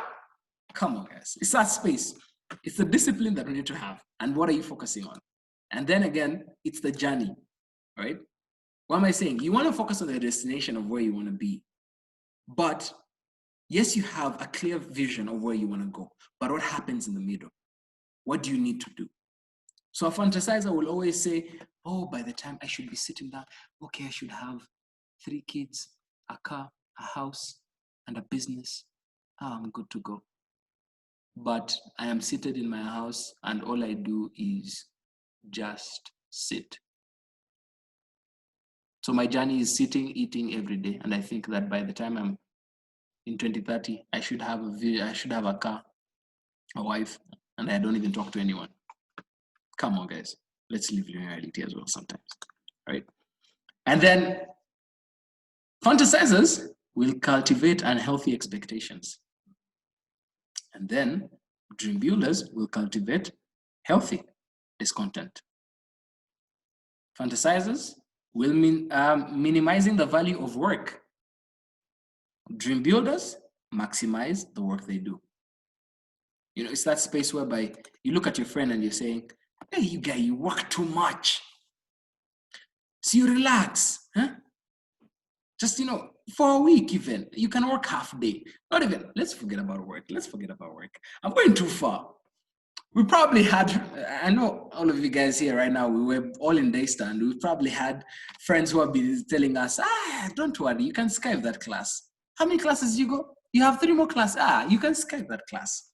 Come on, guys, it's that space. It's the discipline that we need to have. And what are you focusing on? And then again, it's the journey, right? What am I saying? You want to focus on the destination of where you want to be. But yes, you have a clear vision of where you want to go. But what happens in the middle? What do you need to do? So a fantasizer will always say, oh, by the time I should be sitting down, okay, I should have 3 kids, a car, a house, and a business. I'm good to go. But I am seated in my house and all I do is just sit. So my journey is sitting, eating every day. And I think that by the time I'm in 2030, I should have a car, a wife, and I don't even talk to anyone. Come on, guys. Let's live in reality as well sometimes, right? And then fantasizers will cultivate unhealthy expectations. And then dream builders will cultivate healthy discontent. Fantasizers will mean minimizing the value of work. Dream builders maximize the work they do. You know, it's that space whereby you look at your friend and you're saying, hey, you guy, you work too much. So you relax, huh? Just, you know, for a week even, you can work half day. Not even, let's forget about work. I'm going too far. We probably had, I know all of you guys here right now, we were all in Daystar, and we probably had friends who have been telling us, don't worry, you can Skype that class. How many classes you go? You have 3 more classes. You can Skype that class.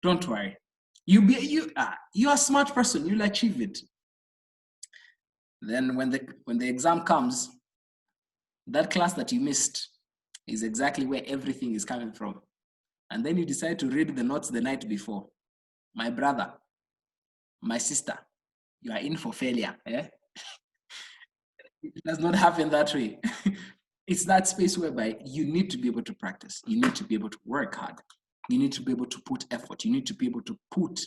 Don't worry. You're a smart person, you'll achieve it. Then when the exam comes, that class that you missed is exactly where everything is coming from. And then you decide to read the notes the night before. My brother, my sister, you are in for failure. It does not happen that way. It's that space whereby you need to be able to practice. You need to be able to work hard. You need to be able to put effort. You need to be able to put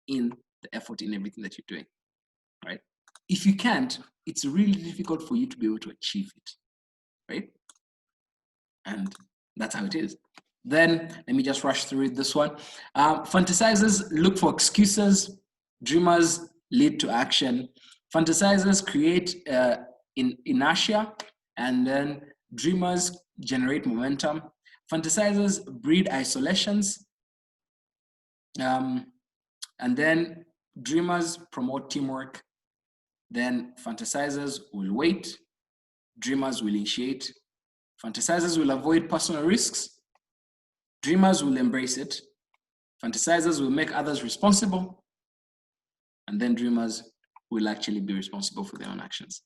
in the effort in everything that you're doing, right? If you can't, it's really difficult for you to be able to achieve it, right? And that's how it is. Then let me just rush through this one. Fantasizers look for excuses. Dreamers lead to action. Fantasizers create inertia, and then dreamers generate momentum. Fantasizers breed isolations. And then dreamers promote teamwork. Then fantasizers will wait. Dreamers will initiate. Fantasizers will avoid personal risks. Dreamers will embrace it. Fantasizers will make others responsible. And then dreamers will actually be responsible for their own actions.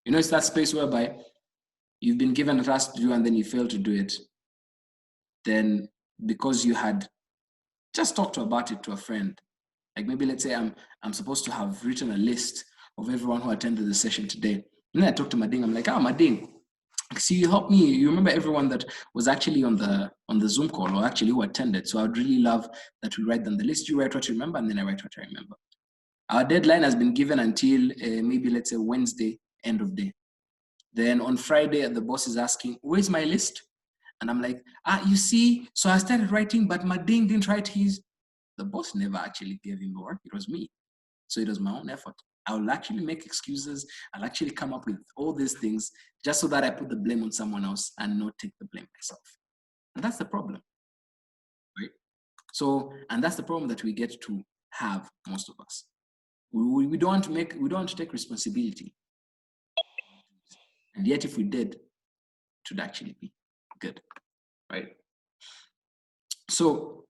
You know, it's that space whereby you've been given a task to do and then you fail to do it. Then because you had just talked about it to a friend, like maybe let's say I'm supposed to have written a list of everyone who attended the session today. And then I talked to Mading, I'm like, Mading, see, you help me. You remember everyone that was actually on the Zoom call, or actually who attended. So I would really love that we write down the list. You write what you remember, and then I write what I remember. Our deadline has been given until maybe let's say Wednesday, end of day. Then on Friday, the boss is asking, where's my list? And I'm like, you see, so I started writing, but Mading didn't write his. The boss never actually gave him the work. It was me. So it was my own effort. I will actually make excuses. I'll actually come up with all these things just so that I put the blame on someone else and not take the blame myself. And that's the problem, right? So, and that's the problem that we get to have, most of us. We don't want to take responsibility. And yet if we did, it would actually be good, right? So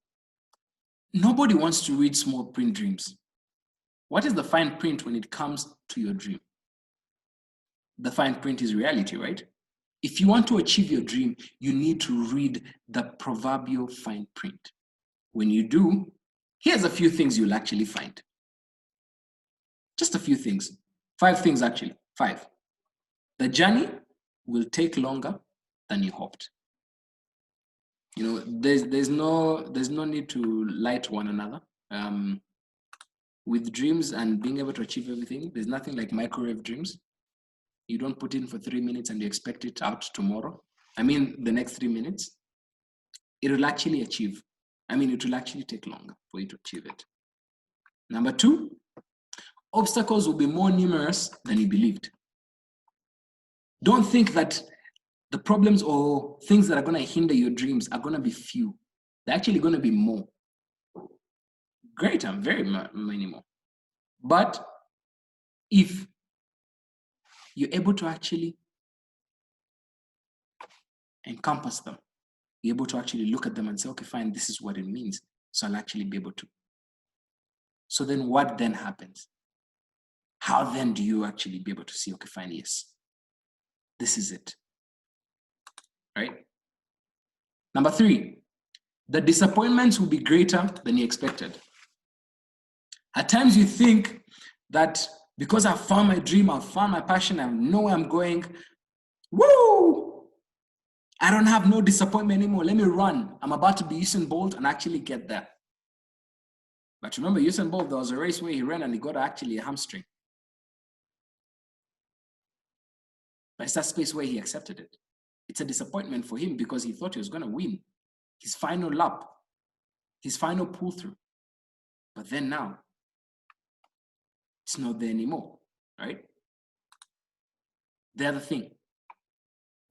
nobody wants to read small print dreams. What is the fine print when it comes to your dream? The fine print is reality, right? If you want to achieve your dream, you need to read the proverbial fine print. When you do, here's a few things you'll actually find. Just a few things. 5 things actually, 5. The journey will take longer than you hoped. You know, there's no need to lie to one another. With dreams and being able to achieve everything, there's nothing like microwave dreams. You don't put in for 3 minutes and you expect it out tomorrow. I mean, the next 3 minutes, it will actually achieve. I mean, it will actually take longer for you to achieve it. Number 2, obstacles will be more numerous than you believed. Don't think that the problems or things that are going to hinder your dreams are going to be few. They're actually going to be more. Great, and very many more. But if you're able to actually encompass them, you're able to actually look at them and say, okay, fine, this is what it means. So I'll actually be able to. So then what then happens? How then do you actually be able to see, okay, fine, yes, this is it, right? Number 3, the disappointments will be greater than you expected. At times you think that because I've found my dream, I've found my passion, I know where I'm going, woo! I don't have no disappointment anymore. Let me run. I'm about to be Usain Bolt and actually get there. But remember, Usain Bolt, there was a race where he ran and he got actually a hamstring. But it's that space where he accepted it. It's a disappointment for him because he thought he was going to win his final lap, his final pull through. But then now, it's not there anymore, right? The other thing,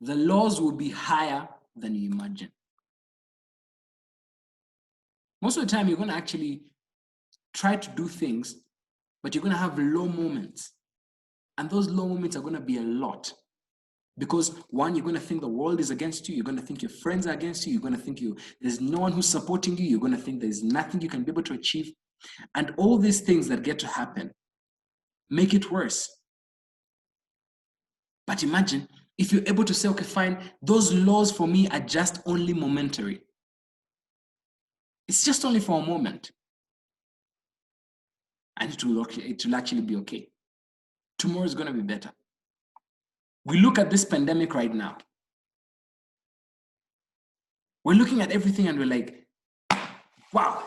the laws will be higher than you imagine. Most of the time, you're going to actually try to do things, but you're going to have low moments. And those low moments are going to be a lot. Because 1, you're going to think the world is against you. You're going to think your friends are against you. You're going to think there's no one who's supporting you. You're going to think there's nothing you can be able to achieve. And all these things that get to happen make it worse. But imagine if you're able to say, okay, fine, those laws for me are just only momentary. It's just only for a moment. And it will actually be okay. Tomorrow is going to be better. We look at this pandemic right now. We're looking at everything and we're like, wow,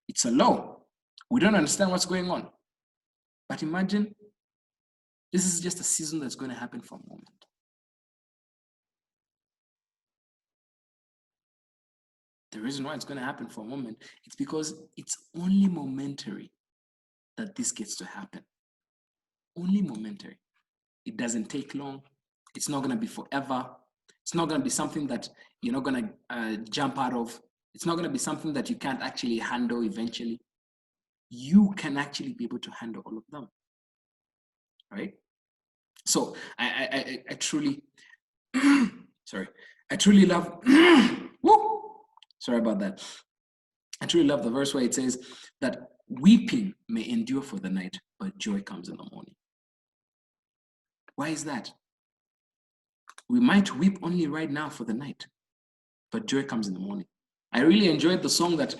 it's a low. We don't understand what's going on. But imagine this is just a season that's going to happen for a moment. The reason why it's going to happen for a moment, it's because it's only momentary that this gets to happen. Only momentary. It doesn't take long. It's not going to be forever. It's not going to be something that you're not going to jump out of. It's not going to be something that you can't actually handle eventually. You can actually be able to handle all of them, right? So I truly, sorry, I truly love, woo, sorry about that. I truly love the verse where it says that weeping may endure for the night, but joy comes in the morning. Why is that? We might weep only right now for the night, but joy comes in the morning. I really enjoyed the song that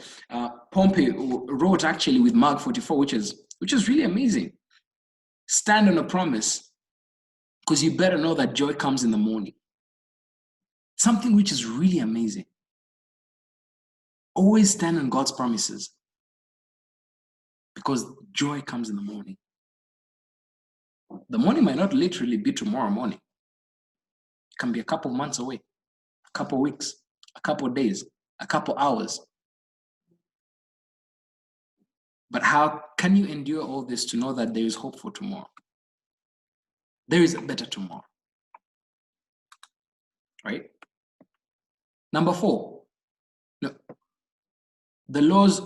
Pompey wrote actually with Mark 44, which is really amazing. Stand on a promise, because you better know that joy comes in the morning. Something which is really amazing. Always stand on God's promises, because joy comes in the morning. The morning might not literally be tomorrow morning. It can be a couple months away, a couple weeks, a couple days, a couple hours. But how can you endure all this to know that there is hope for tomorrow? There is a better tomorrow, right? Number 4, no, the laws,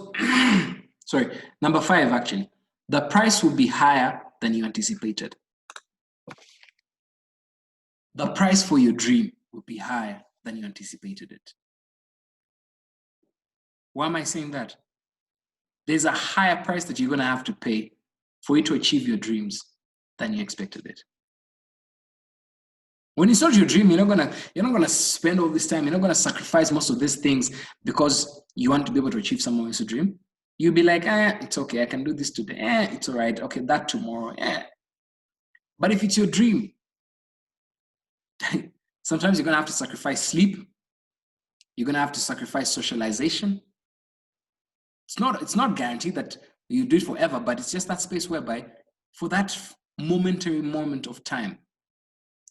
sorry, number 5 actually, the price will be higher than you anticipated. The price for your dream will be higher than you anticipated it. Why am I saying that? There's a higher price that you're going to have to pay for you to achieve your dreams than you expected it. When it's not your dream, you're not gonna spend all this time. You're not gonna sacrifice most of these things because you want to be able to achieve someone else's dream. You'll be like, it's okay, I can do this today. It's all right. Okay, that tomorrow. But if it's your dream, sometimes you're gonna have to sacrifice sleep. You're gonna have to sacrifice socialization. It's not guaranteed that you do it forever, but it's just that space whereby for that momentary moment of time,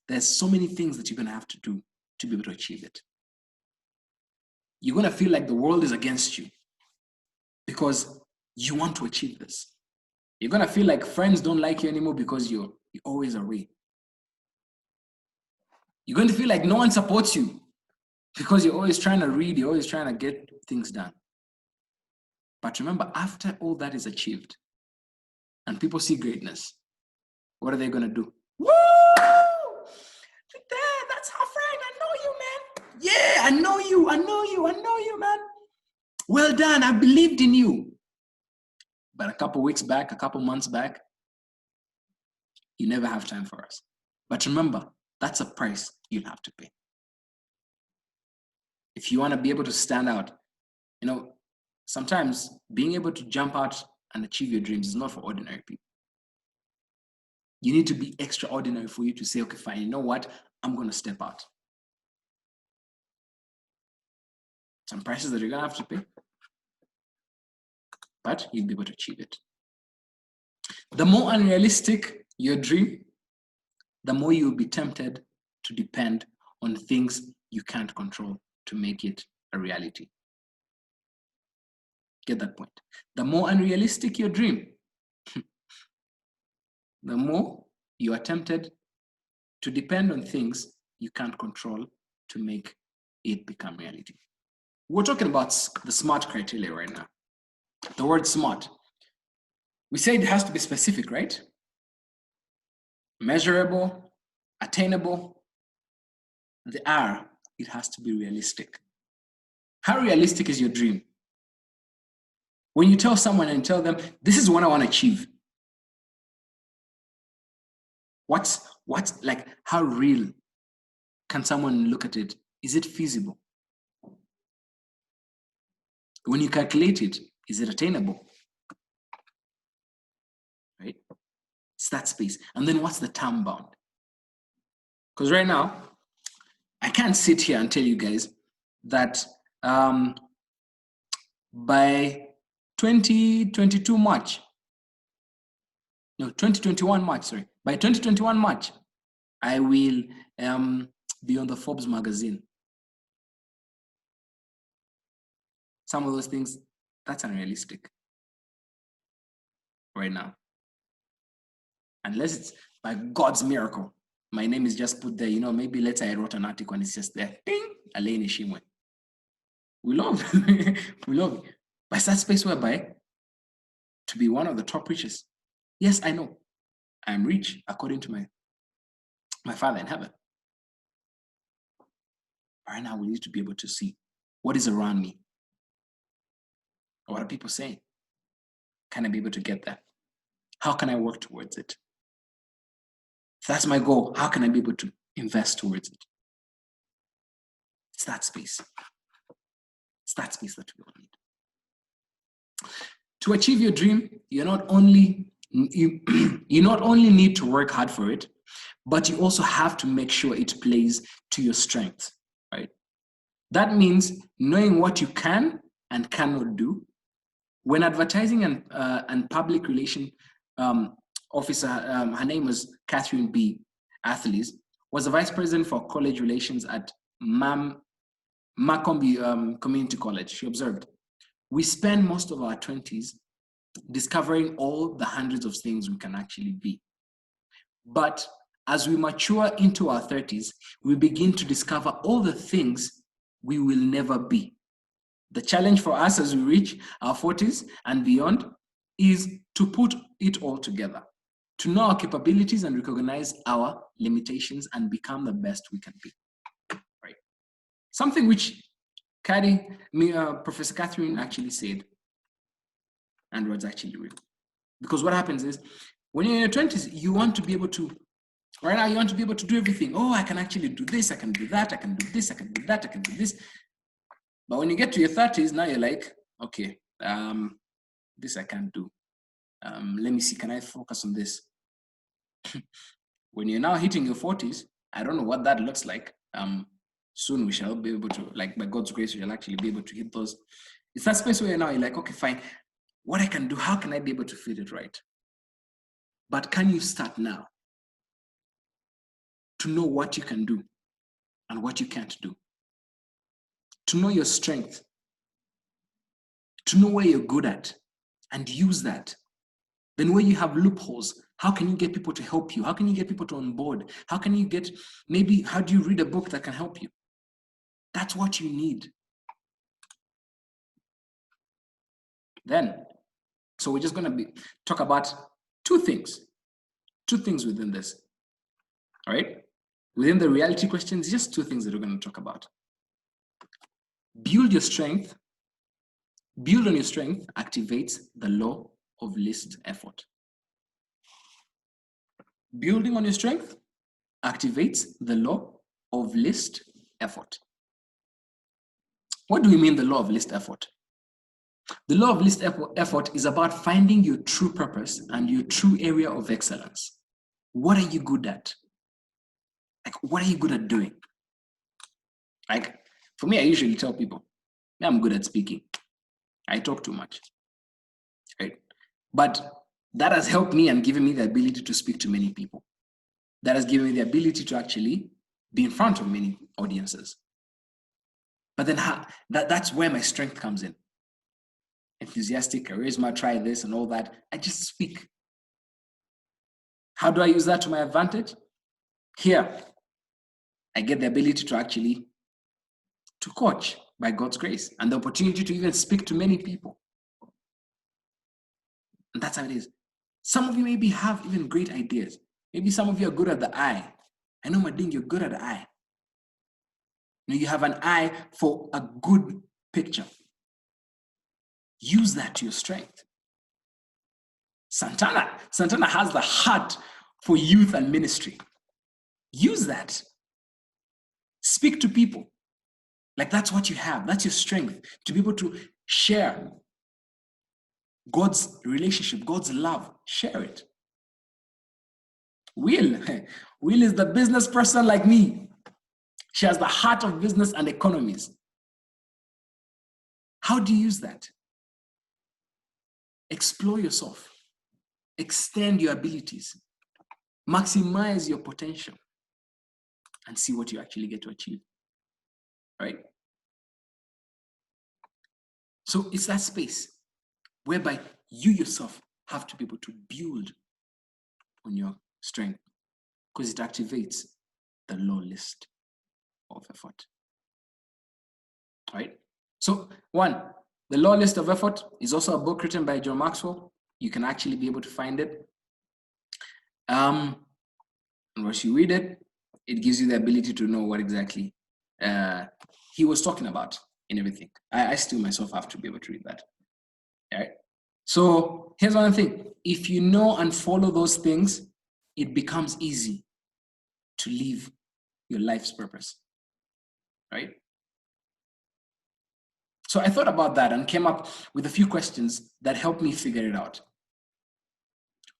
there's so many things that you're going to have to do to be able to achieve it. You're going to feel like the world is against you because you want to achieve this. You're going to feel like friends don't like you anymore because you're always away. You're going to feel like no one supports you because you're always trying to read, you're always trying to get things done. But remember, after all that is achieved and people see greatness, what are they going to do? Woo! That's our friend. I know you, man. Yeah, I know you, man. Well done. I believed in you. But a couple weeks back, a couple months back, you never have time for us. But remember, that's a price you'll have to pay. If you want to be able to stand out, sometimes being able to jump out and achieve your dreams is not for ordinary people. You need to be extraordinary for you to say, okay, fine, you know what? I'm going to step out. Some prices that you're going to have to pay, but you'll be able to achieve it. The more unrealistic your dream, the more you'll be tempted to depend on things you can't control to make it a reality. Get that point? The more unrealistic your dream, the more you are tempted to depend on things you can't control to make it become reality. We're talking about the SMART criteria right now. The word SMART. We say it has to be specific, right? Measurable, attainable. The R, it has to be realistic. How realistic is your dream? When you tell someone and tell them, this is what I want to achieve. What's like, how real can someone look at it? Is it feasible? When you calculate it, is it attainable? Right? It's that space. And then what's the time bound? Because right now, I can't sit here and tell you guys that by 2022 March, no, 2021 March, sorry. By 2021 March, I will be on the Forbes magazine. Some of those things, that's unrealistic right now. Unless it's by God's miracle. My name is just put there, you know, maybe later I wrote an article and it's just there, ding, Alain Ishimwe. We love, we love it. But it's that space whereby to be one of the top richest. Yes, I know. I am rich according to my Father in heaven. Right now, we need to be able to see what is around me. What are people saying? Can I be able to get that? How can I work towards it? If that's my goal, how can I be able to invest towards it? It's that space. It's that space that we all need. To achieve your dream, you not only need to work hard for it, but you also have to make sure it plays to your strengths, right? That means knowing what you can and cannot do. When advertising and public relation officer, her name was Catherine B. Athlees, was the vice president for college relations at Macomb Community College. She observed, we spend most of our 20s discovering all the hundreds of things we can actually be. But as we mature into our 30s, we begin to discover all the things we will never be. The challenge for us as we reach our 40s and beyond is to put it all together, to know our capabilities and recognize our limitations and become the best we can be. Right? Something which Professor Catherine actually said, and was actually real. Because what happens is, when you're in your 20s, you want to be able to, right now, you want to be able to do everything. Oh, I can actually do this, I can do that, I can do this, I can do that, I can do this. But when you get to your 30s, now you're like, okay, this I can't do. Let me see, can I focus on this? When you're now hitting your 40s, I don't know what that looks like. Soon we shall be able to, like by God's grace, we shall actually be able to hit those. It's that space where now you're like, okay, fine. What I can do, how can I be able to fit it right? But can you start now to know what you can do and what you can't do? To know your strength, to know where you're good at and use that. Then where you have loopholes, how can you get people to help you? How can you get people to onboard? How can you get, maybe, how do you read a book that can help you? That's what you need. Then, so we're just going to talk about two things within this, all right? Within the reality questions, just two things that we're going to talk about. Build your strength. Build on your strength activates the law of least effort. Building on your strength activates the law of least effort. What do we mean the law of least effort? The law of least effort is about finding your true purpose and your true area of excellence. What are you good at? Like, what are you good at doing? Like, for me, I usually tell people, I'm good at speaking. I talk too much, right? But that has helped me and given me the ability to speak to many people. That has given me the ability to actually be in front of many audiences. But then that's where my strength comes in. Enthusiastic, charisma, try this and all that. I just speak. How do I use that to my advantage? Here, I get the ability to actually to coach by God's grace and the opportunity to even speak to many people. And that's how it is. Some of you maybe have even great ideas. Maybe some of you are good at the eye. I know, Mading, you're good at the eye. You have an eye for a good picture. Use that to your strength. Santana has the heart for youth and ministry. Use that. Speak to people. Like, that's what you have. That's your strength, to be able to share God's relationship, God's love. Share it. Will is the business person like me. She has the heart of business and economies. How do you use that? Explore yourself. Extend your abilities. Maximize your potential and see what you actually get to achieve, right? So it's that space whereby you yourself have to be able to build on your strength, because it activates the law list of effort, right? So one, the law list of effort is also a book written by John Maxwell. You can actually be able to find it. And once you read it, it gives you the ability to know what exactly he was talking about in everything. I still myself have to be able to read that. All right. So here's one thing. If you know and follow those things, it becomes easy to live your life's purpose, right? So I thought about that and came up with a few questions that helped me figure it out.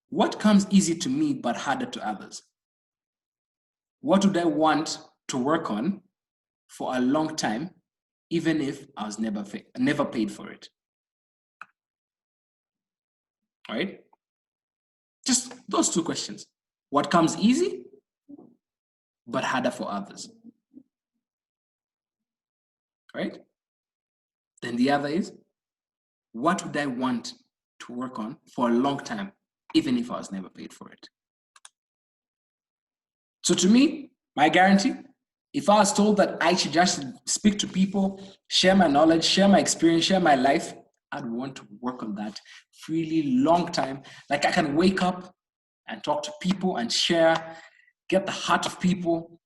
What comes easy to me but harder to others? What would I want to work on for a long time, even if I was never paid for it? All right? Just those two questions. What comes easy but harder for others? Right? Then the other is, what would I want to work on for a long time, even if I was never paid for it? So to me, my guarantee, if I was told that I should just speak to people, share my knowledge, share my experience, share my life, I'd want to work on that really long time. Like I can wake up and talk to people and share, get the heart of people,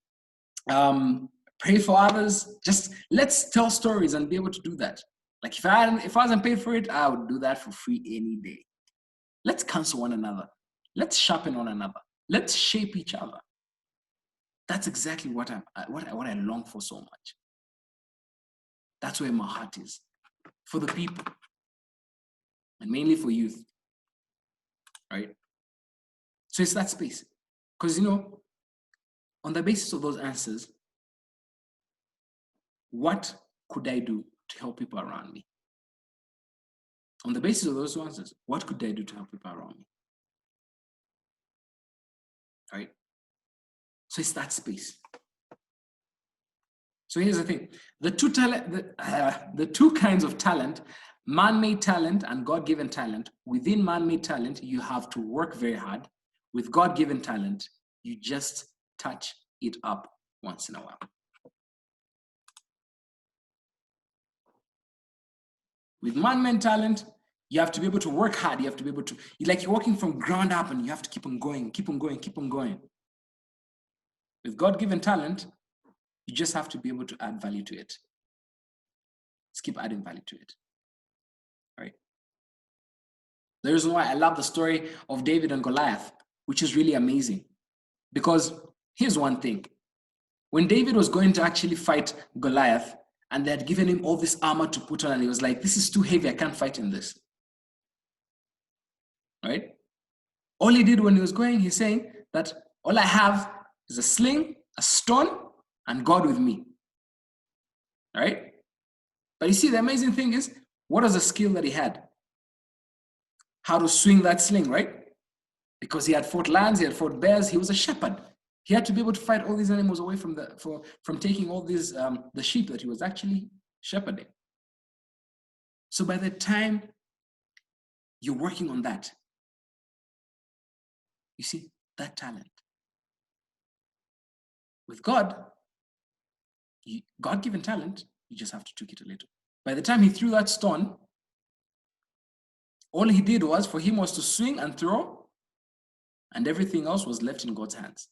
pray for others. Just let's tell stories and be able to do that. Like if I wasn't paid for it, I would do that for free any day. Let's counsel one another. Let's sharpen one another. Let's shape each other. That's exactly what I long for so much. That's where my heart is, for the people, and mainly for youth, right? So it's that space, because on the basis of those answers, what could I do to help people around me? On the basis of those answers, what could I do to help people around me? Right? So it's that space. So here's the thing: the two kinds of talent, man-made talent and God-given talent. Within man-made talent, you have to work very hard. With God-given talent, you just touch it up once in a while. With man-made talent, you have to be able to work hard. You have to be able to, like you're working from ground up and you have to keep on going, keep on going, keep on going. With God-given talent, you just have to be able to add value to it. Just keep adding value to it, right? The reason why I love the story of David and Goliath, which is really amazing, because here's one thing. When David was going to actually fight Goliath, and they had given him all this armor to put on, and he was like, this is too heavy, I can't fight in this. Right? All he did when he was going, he's saying that all I have is a sling, a stone, and God with me. Right? But you see, the amazing thing is, what was the skill that he had? How to swing that sling, right? Because he had fought lions, he had fought bears, he was a shepherd. He had to be able to fight all these animals away from taking all these, the sheep that he was actually shepherding. So by the time you're working on that, you see, that talent. With God, God-given talent, you just have to tweak it a little. By the time he threw that stone, all he did was, for him was to swing and throw, and everything else was left in God's hands.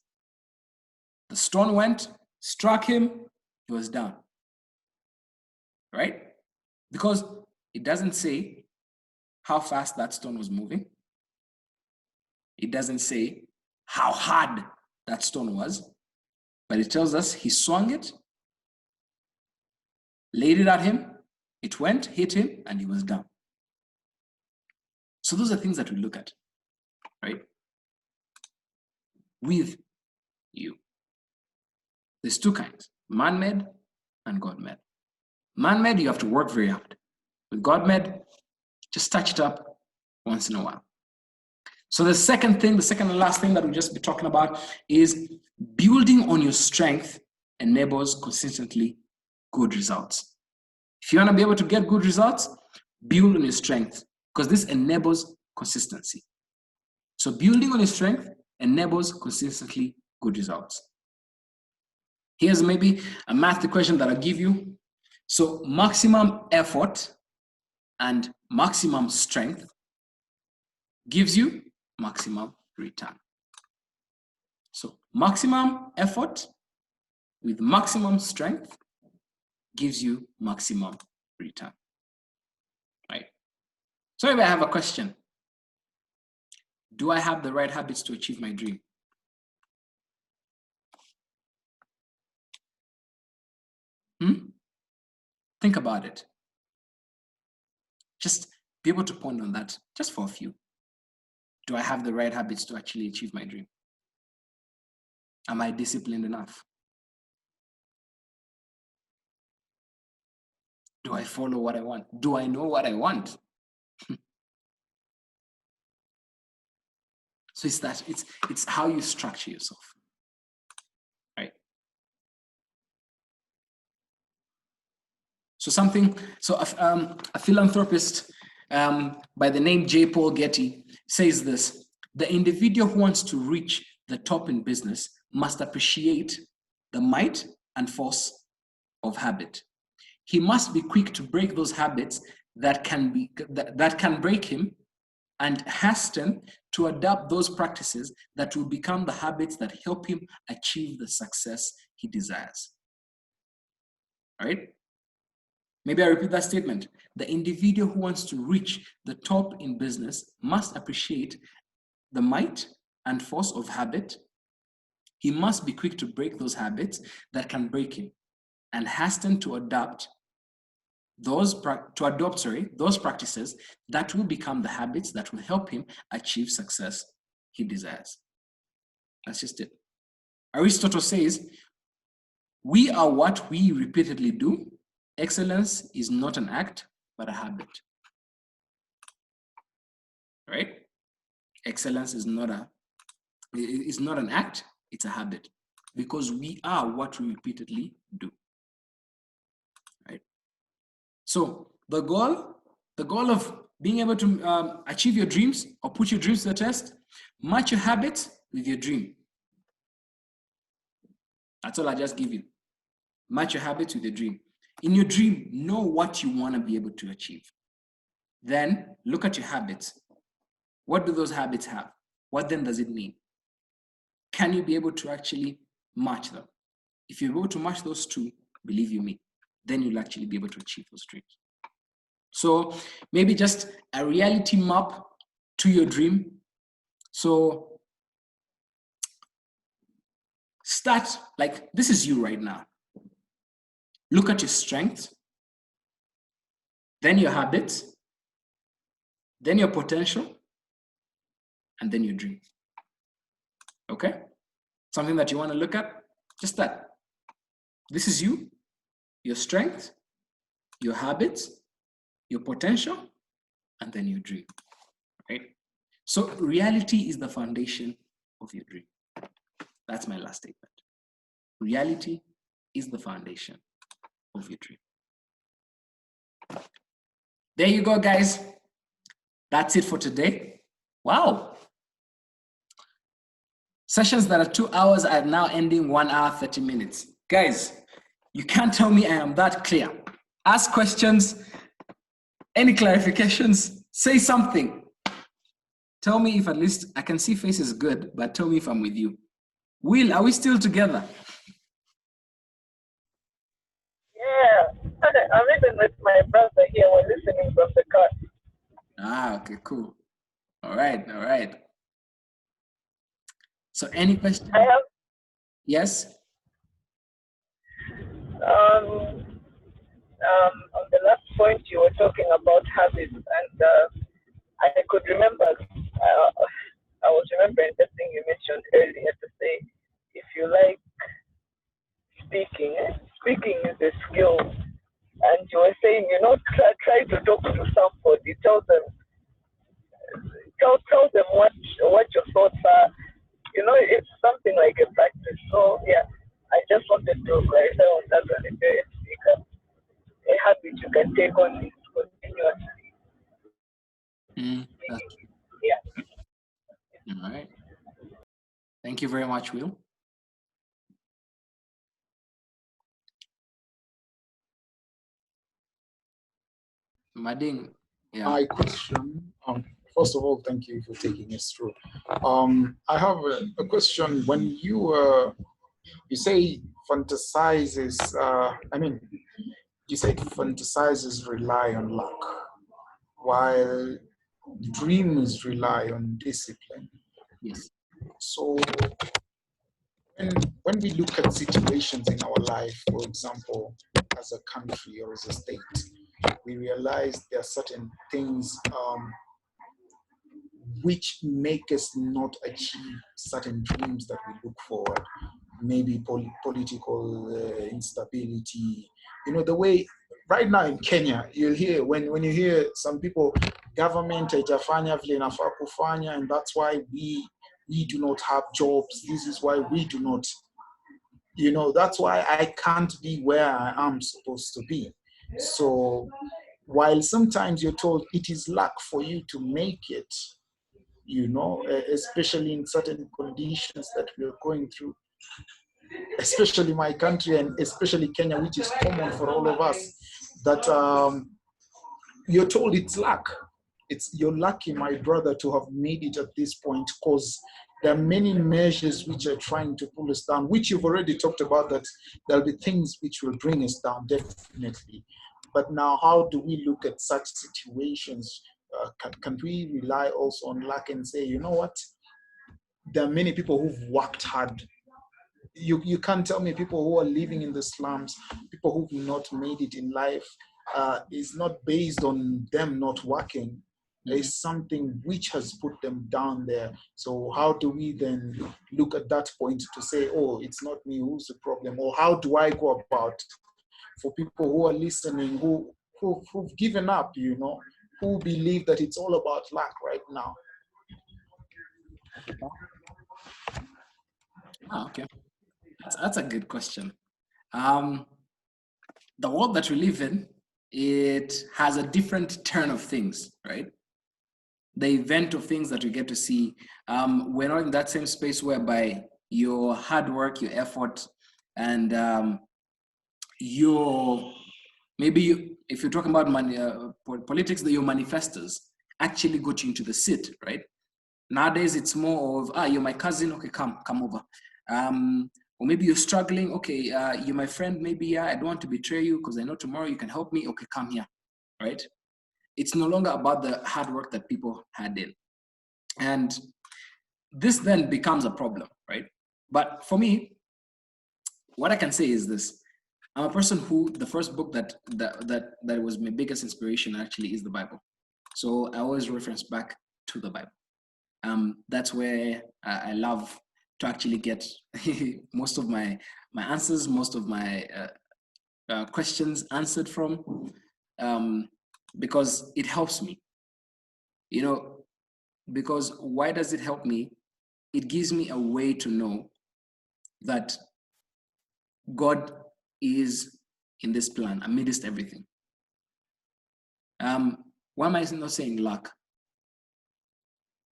The stone went, struck him, he was down. Right? Because it doesn't say how fast that stone was moving. It doesn't say how hard that stone was, but it tells us he swung it, laid it at him, it went, hit him, and he was down. So those are things that we look at, right? With you. There's two kinds, man-made and God-made. Man-made, you have to work very hard. With GodMed, just touch it up once in a while. So the second and last thing that we'll just be talking about is building on your strength enables consistently good results. If you want to be able to get good results, build on your strength, because this enables consistency. So building on your strength enables consistently good results. Here's maybe a math equation that I'll give you. So maximum effort and maximum strength gives you maximum return. So maximum effort with maximum strength gives you maximum return, right? So maybe I have a question. Do I have the right habits to achieve my dream? Think about it. Just be able to ponder on that just for a few. Do I have the right habits to actually achieve my dream? Am I disciplined enough? Do I follow what I want? Do I know what I want? So it's how you structure yourself, right? So a philanthropist by the name J. Paul Getty says this: the individual who wants to reach the top in business must appreciate the might and force of habit. He must be quick to break those habits that can break him, and hasten to adopt those practices that will become the habits that help him achieve the success he desires. All right? Maybe I repeat that statement. The individual who wants to reach the top in business must appreciate the might and force of habit. He must be quick to break those habits that can break him, and hasten to adopt those practices that will become the habits that will help him achieve success he desires. That's just it. Aristotle says, we are what we repeatedly do. Excellence is not an act, but a habit. Right? Excellence is not an act, it's a habit, because we are what we repeatedly do. Right? So the goal of being able to achieve your dreams or put your dreams to the test, match your habits with your dream. That's all I just give you. Match your habits with your dream. In your dream, know what you want to be able to achieve. Then look at your habits. What do those habits have? What then does it mean? Can you be able to actually match them? If you're able to match those two, believe you me, then you'll actually be able to achieve those dreams. So maybe just a reality map to your dream. So start, like, this is you right now. Look at your strengths, then your habits, then your potential, and then your dream. Okay? Something that you want to look at, just that. This is you, your strength, your habits, your potential, and then your dream. Right? So reality is the foundation of your dream. That's my last statement. Reality is the foundation of your dream. There you go, guys. That's it for today. Wow. Sessions that are 2 hours are now ending 1 hour, 30 minutes. Guys, you can't tell me I am that clear. Ask questions, any clarifications, say something. Tell me if at least I can see faces good, but tell me if I'm with you. Will, are we still together? Yeah, I'm even with my brother here. We're listening from the car. Ah, okay, cool. All right. So any questions? I have, Yes? on the last point you were talking about habits, and I could remember, I was remembering the thing you mentioned earlier to say, if you like speaking, speaking is a skill. and you were saying, try to talk to somebody, tell them what your thoughts are. It's something like a practice. So yeah, I just wanted to clarify on that one. It's a habit you can take on continuously. Yeah. All right. Thank you very much, Will. Mading, yeah. My question, first of all, thank you for taking us through. I have a question. When you say fantasizes, you said fantasizes rely on luck, while dreams rely on discipline. Yes. So when we look at situations in our life, for example, as a country or as a state, we realize there are certain things which make us not achieve certain dreams that we look forward. Maybe political instability. The way right now in Kenya, you'll hear when you hear some people, government haijafanya vile inafaa kufanya, and that's why we do not have jobs. This is why we do not. That's why I can't be where I am supposed to be. So while sometimes you're told it is luck for you to make it, especially in certain conditions that we're going through, especially my country and especially Kenya, which is common for all of us, that you're told it's luck. You're lucky, my brother, to have made it at this point, because there are many measures which are trying to pull us down, which you've already talked about, that there'll be things which will bring us down, definitely. But now, how do we look at such situations? Can we rely also on luck and say, you know what? There are many people who've worked hard. You can't tell me people who are living in the slums, people who've not made it in life, is not based on them not working. There is something which has put them down there. So how do we then look at that point to say, oh, it's not me, who's the problem? Or how do I go about, for people who are listening, who've given up, who believe that it's all about luck right now? Okay. That's a good question. The world that we live in, it has a different turn of things, right? The event of things that we get to see, we're not in that same space whereby your hard work, your effort, and if you're talking about politics, your manifestos actually got you into the seat, right? Nowadays, it's more of, you're my cousin, okay, come over. Or maybe you're struggling, okay, you're my friend, maybe I don't want to betray you because I know tomorrow you can help me, okay, come here, right? It's no longer about the hard work that people had in. And this then becomes a problem, right? But for me, what I can say is this. I'm a person who, the first book that was my biggest inspiration actually is the Bible. So I always reference back to the Bible. That's where I love to actually get most of my answers, most of my questions answered from, because it helps me. Because why does it help me? It gives me a way to know that God is in this plan amidst everything. Why am I not saying luck?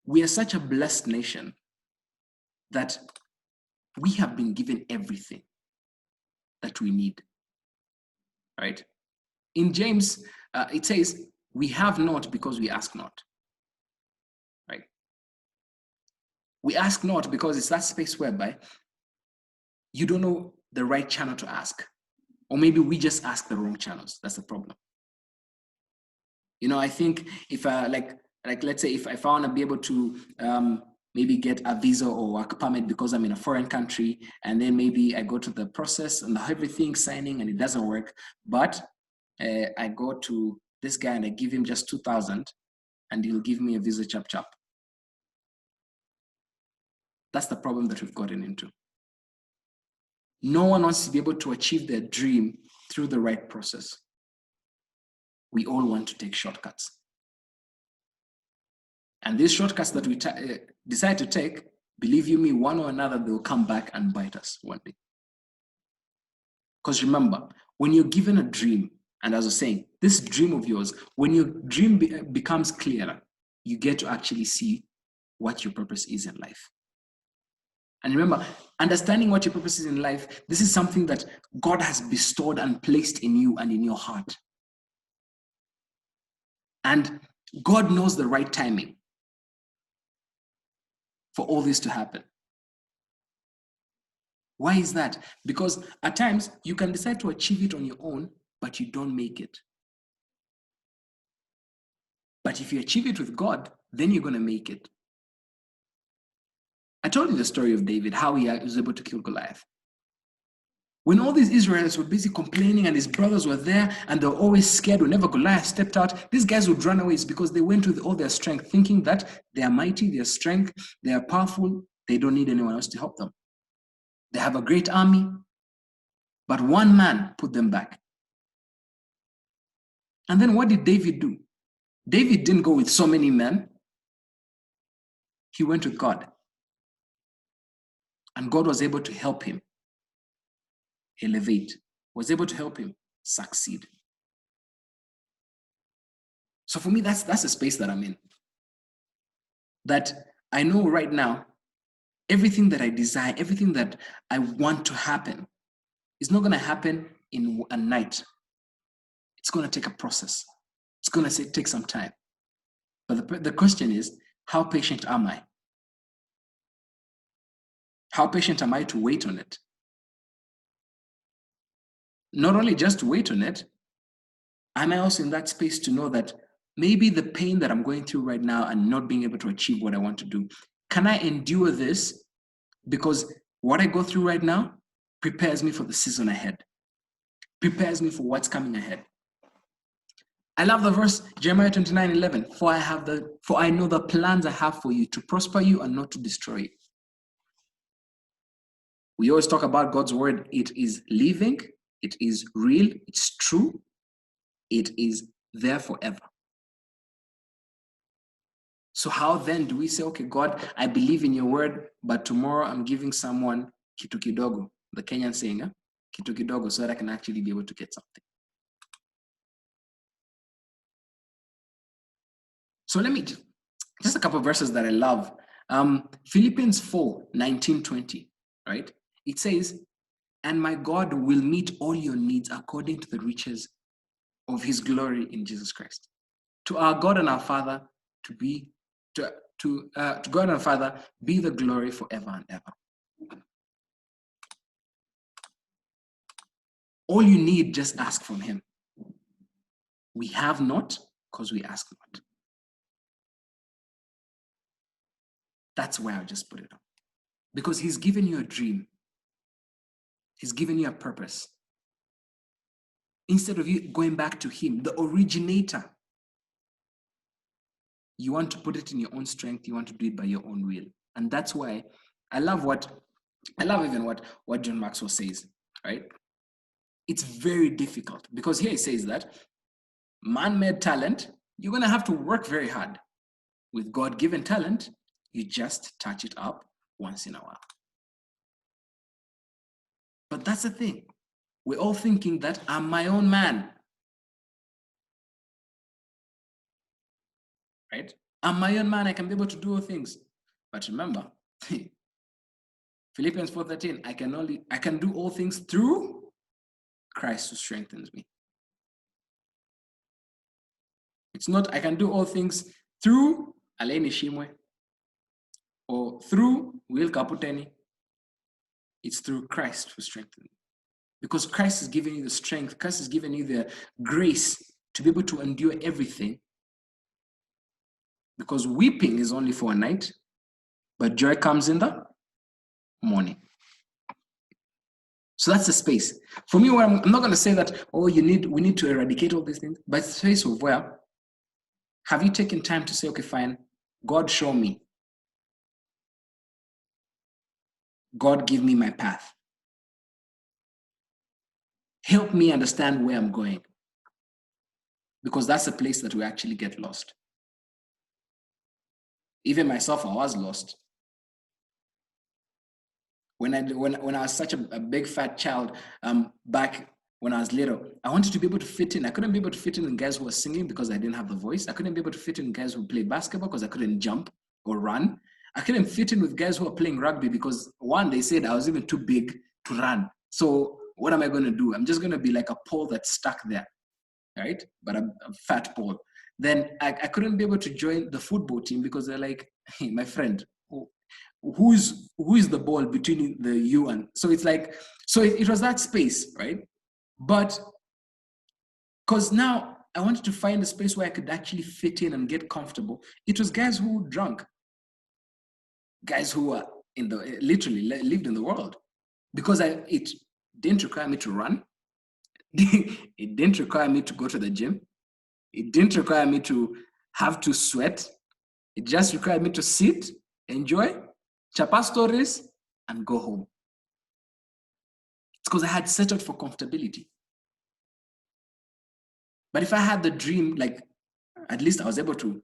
We are such a blessed nation that we have been given everything that we need, right? In James, it says, we have not because we ask not, right? We ask not because it's that space whereby you don't know the right channel to ask. Or maybe we just ask the wrong channels. That's the problem. I think if like let's say if I want to be able to maybe get a visa or work permit because I'm in a foreign country, and then maybe I go to the process and everything signing and it doesn't work, but I go to this guy and I give him just 2,000 and he'll give me a visa chap. That's the problem that we've gotten into. No one wants to be able to achieve their dream through the right process. we all want to take shortcuts. And these shortcuts that we decide to take, believe you me, one or another, they will come back and bite us one day. Because remember, when you're given a dream, and as I was saying, this dream of yours, when your dream becomes clearer, you get to actually see what your purpose is in life. And remember, understanding what your purpose is in life, this is something that God has bestowed and placed in you and in your heart. And God knows the right timing for all this to happen. Why is that? Because at times you can decide to achieve it on your own, but you don't make it. But if you achieve it with God, then you're going to make it. I told you the story of David, how he was able to kill Goliath. When all these Israelites were busy complaining and his brothers were there and they were always scared whenever Goliath stepped out, these guys would run away. It's because they went with all their strength, thinking that they are mighty, they are strength, they are powerful, they don't need anyone else to help them. They have a great army, but one man put them back. And then what did David do? David didn't go with so many men. He went with God. And God was able to help him elevate, was able to help him succeed. So for me, that's a space that I'm in. That I know right now, everything that I desire, everything that I want to happen is not going to happen in a night. It's going to take a process. It's going to take some time. But the question is, how patient am I? How patient am I to wait on it? Not only just to wait on it, am I also in that space to know that maybe the pain that I'm going through right now and not being able to achieve what I want to do, can I endure this? Because what I go through right now prepares me for the season ahead, prepares me for what's coming ahead. I love the verse, Jeremiah 29:11, for I know the plans I have for you, to prosper you and not to destroy you. We always talk about God's word. It is living, it is real, it's true, it is there forever. So how then do we say, okay, God, I believe in your word, but tomorrow I'm giving someone kitu kidogo, the Kenyan saying, kitu kidogo, so that I can actually be able to get something. So let me, just a couple of verses that I love. Philippians 4:19-20, right? It says, and my God will meet all your needs according to the riches of his glory in Jesus Christ. To our God and our Father, to God and Father, be the glory forever and ever. All you need, just ask from him. We have not because we ask not. That's where I'll just put it on. Because he's given you a dream. He's given you a purpose. Instead of you going back to him, the originator, you want to put it in your own strength. You want to do it by your own will. And that's why I love even what John Maxwell says, right? It's very difficult because here he says that man-made talent, you're going to have to work very hard. With God-given talent, you just touch it up once in a while. But that's the thing. We're all thinking that I'm my own man. Right? I'm my own man. I can be able to do all things. But remember, Philippians 4:13, I can do all things through Christ who strengthens me. It's not I can do all things through Alain Ishimwe or through Will Kaputeni. It's through Christ who strengthens me. Because Christ has given you the strength, Christ has given you the grace to be able to endure everything. Because weeping is only for a night, but joy comes in the morning. So that's the space. For me, I'm not going to say that, we need to eradicate all these things, but it's a space of where, have you taken time to say, okay, fine, God, show me. God, give me my path. Help me understand where I'm going. because that's a place that we actually get lost. Even myself, I was lost. When I was such a big fat child, back when I was little, I wanted to be able to fit in. I couldn't be able to fit in guys who were singing because I didn't have the voice. I couldn't be able to fit in guys who played basketball because I couldn't jump or run. I couldn't fit in with guys who were playing rugby because one, they said I was even too big to run. So what am I going to do? I'm just going to be like a pole that's stuck there, right? But a fat pole. Then I couldn't be able to join the football team because they're like, hey, my friend, who is the ball between the you and? So it's like, so it was that space, right? But because now I wanted to find a space where I could actually fit in and get comfortable. It was guys who drank, guys who were literally lived in the world, because it didn't require me to run. It didn't require me to go to the gym. It didn't require me to have to sweat. It just required me to sit, enjoy, chapa stories, and go home. It's because I had settled for comfortability. But if I had the dream, like at least I was able to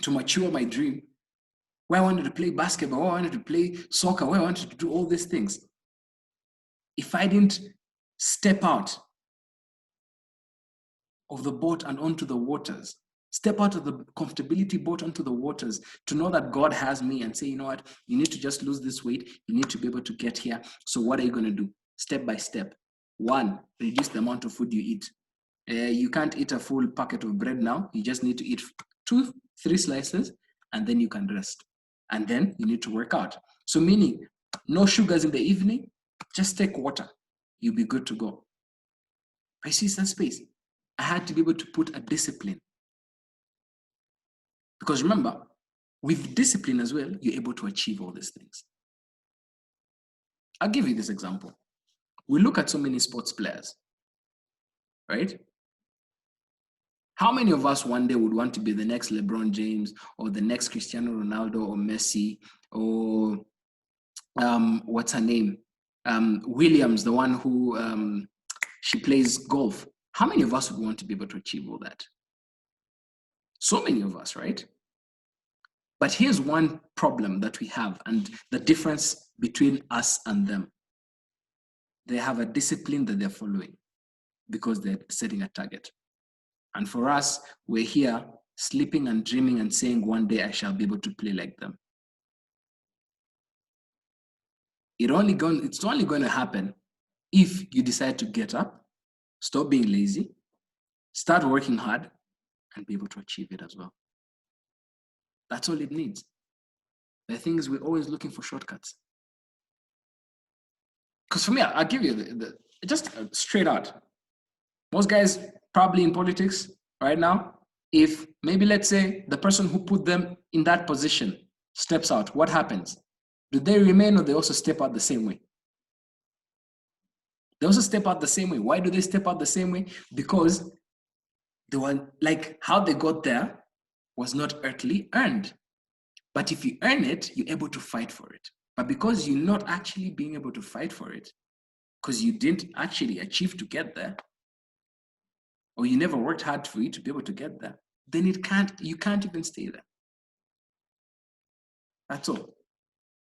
mature my dream, where I wanted to play basketball, where I wanted to play soccer, where I wanted to do all these things. If I didn't step out of the boat and onto the waters, step out of the comfortability boat onto the waters, to know that God has me and say, you know what, you need to just lose this weight. You need to be able to get here. So what are you going to do? Step by step. One, reduce the amount of food you eat. You can't eat a full packet of bread now. You just need to eat 2-3 slices, and then you can rest. And then you need to work out. So meaning, no sugars in the evening, just take water. You'll be good to go. I see some space. I had to be able to put a discipline. Because remember, with discipline as well, you're able to achieve all these things. I'll give you this example. We look at so many sports players, right? How many of us one day would want to be the next LeBron James or the next Cristiano Ronaldo or Messi or what's her name? Williams, the one who she plays golf. How many of us would want to be able to achieve all that? So many of us, right? But here's one problem that we have, and the difference between us and them. They have a discipline that they're following because they're setting a target. And for us, we're here sleeping and dreaming and saying, one day I shall be able to play like them. It's only going to happen if you decide to get up, stop being lazy, start working hard, and be able to achieve it as well. That's all it needs. The thing is, we're always looking for shortcuts. Because for me, I'll give you just straight out. Most guys probably in politics right now, if maybe let's say the person who put them in that position steps out, what happens? Do they remain, or they also step out the same way? They also step out the same way. Why do they step out the same way? Because they were like, how they got there was not earthly earned. But if you earn it, you're able to fight for it. But because you're not actually being able to fight for it, because you didn't actually achieve to get there, or you never worked hard for you to be able to get there, then you can't even stay there. That's all.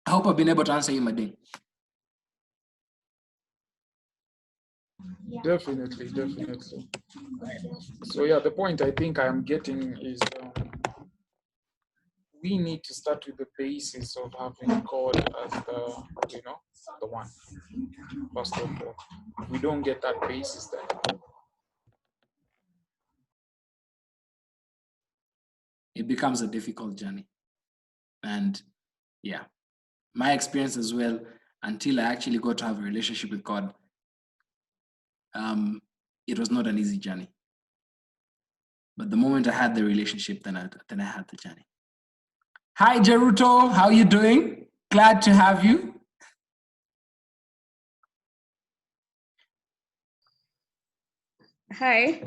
I hope I've been able to answer you, Madin. Definitely. So yeah, the point I think I am getting is we need to start with the basis of having God as the one. First of all, if we don't get that basis, then it becomes a difficult journey. And yeah, my experience as well, until I actually got to have a relationship with God, it was not an easy journey. But the moment I had the relationship, then I had the journey. Hi, Jeruto, how are you doing? Glad to have you. Hi.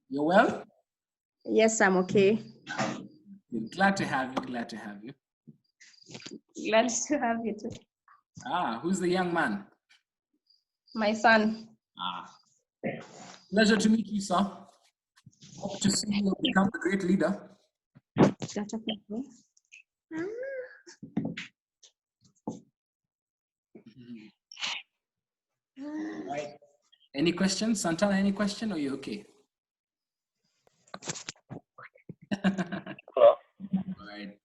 You're well? Yes, I'm okay. Glad to have you. Glad to have you too. Who's the young man? My son. Pleasure to meet you, sir. Hope to see you become a great leader. Data people. Right. Any questions? Santana, any question or you okay? Hello. All right.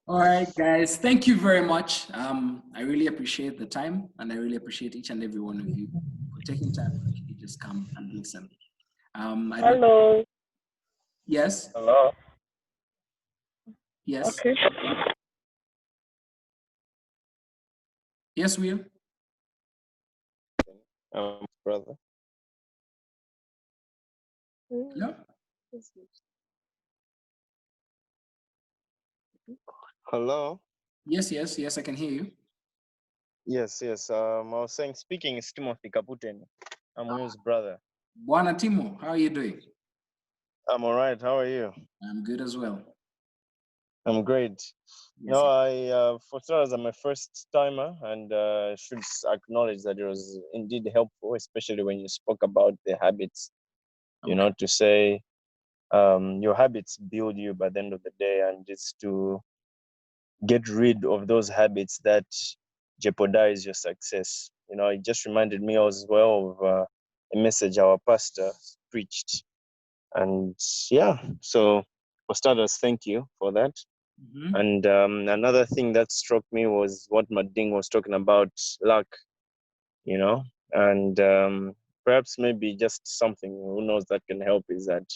All right, guys. Thank you very much. I really appreciate the time, and I really appreciate each and every one of you for taking time to actually just come and listen. Hello. Yes. Hello. Yes. Okay. Yes, Will. Brother. Hello. Hello. Yes. I can hear you. Yes. I was saying, speaking is Timothy Kaputen. I'm Will's brother. Buana Timo, how are you doing? I'm all right. How are you? I'm good as well. I'm great. Yes, No, I for starters, I'm a first timer, and should acknowledge that it was indeed helpful, especially when you spoke about the habits. You know, to say your habits build you by the end of the day, and it's to get rid of those habits that jeopardize your success. You know, it just reminded me as well of a message our pastor preached. And yeah, so for starters, thank you for that. Mm-hmm. And another thing that struck me was what Mading was talking about, luck, you know, and perhaps maybe just something, who knows, that can help is that,